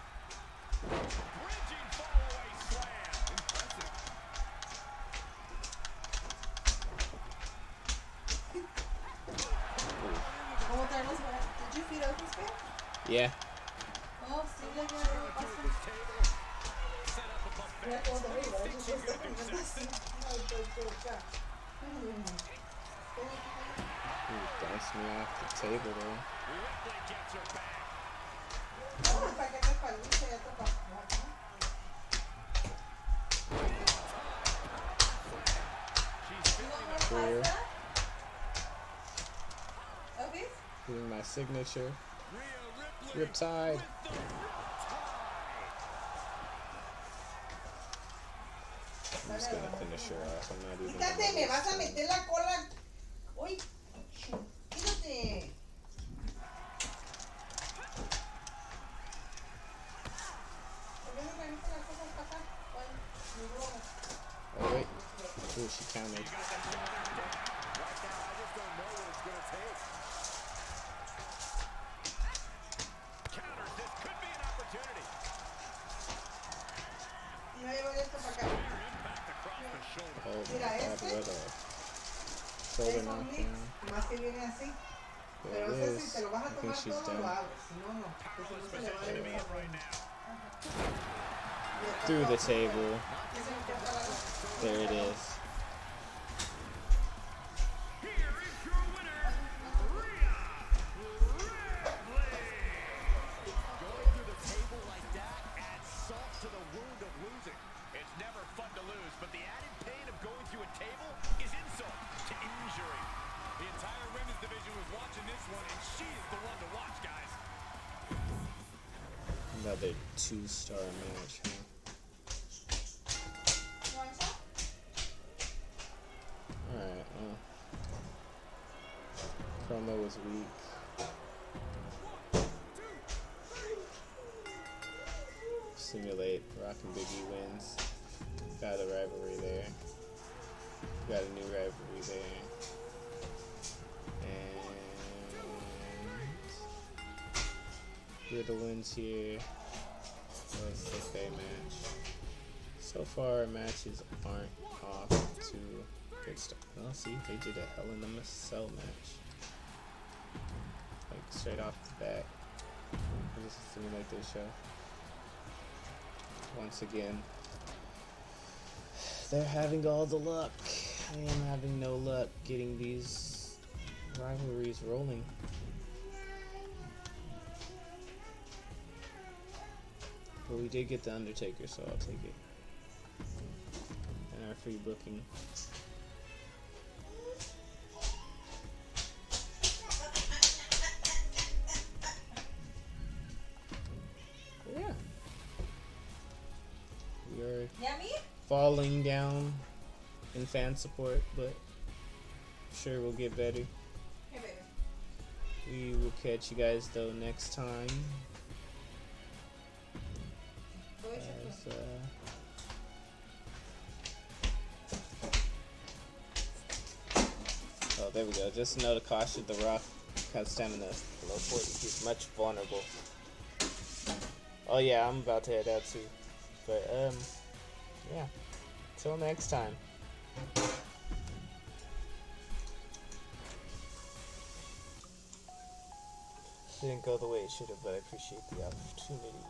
Bridging fall-away slam. Impressive. ¿Cómo te los Did you feed open space? Yeah. Oh, sí, le dio pasta. Ya todo arriba, eso es lo que me así. Ay, estoy acá. Ooh, bounce me off the table though. Ripley gets her back. Para que te paluche, ya te pasó. She's feeling the Clear. Okay. Doing my signature. Rhea Ripley Riptide. with the I'm just gonna finish her off. I'm not even Quítate, me vas a gonna meter la cola. Uy, quítate. ¿Por qué no revisas las cosas para acá? ¿Cuál? Mi broma. Oh wait. Ooh, she countered. Right now, I just don't know what it's going to take. counters. This could be an opportunity. Y voy a llevar esto para acá. Impact across the shoulder. Oh my Mira, God, este. what a shoulder Es un mix, knockdown. más que viene así. There Pero it ese si is. te lo vas I a think tomar she's todo, lo done. abres. Si no, no. Porque si no se le va a ir Position to be in right now. Through the table. There it is. Here is your winner, Rhea Ripley. Going through the table like that adds salt to the wound of losing. It's never fun to lose, but the added pain of going through a table is insult. injury. The entire women's division was watching this one, and she is the one to watch, guys. Another 2-star match, huh? You want some? Alright, promo was weak. Simulate, Rock and Big E wins. Got a rivalry there. Got a new rivalry there. And Riddle wins here. Let's take that match. So far, matches aren't off to good stuff. Well, see, they did a Hell in a Cell match. Like, straight off the bat. Just to simulate their show. Once again, they're having all the luck. I am having no luck getting these rivalries rolling. But we did get the Undertaker, so I'll take it. And our free booking. Yeah. We are Yummy? falling down in fan support, but I'm sure we'll get better. Hey, baby. We will catch you guys though next time. Go eat your As, food. oh, there we go. Just a note of caution: The Rock has stamina below 40. He's much vulnerable. Oh yeah, I'm about to head out too. But yeah. Till next time. Didn't go the way it should have, but I appreciate the opportunity.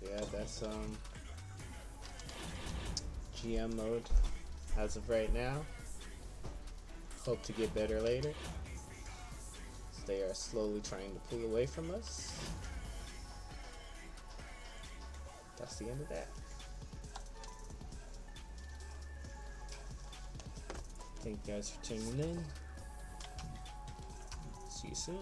Yeah, that's GM mode as of right now. Hope to get better later. They are slowly trying to pull away from us. That's the end of that. Thank you guys for tuning in. See you soon.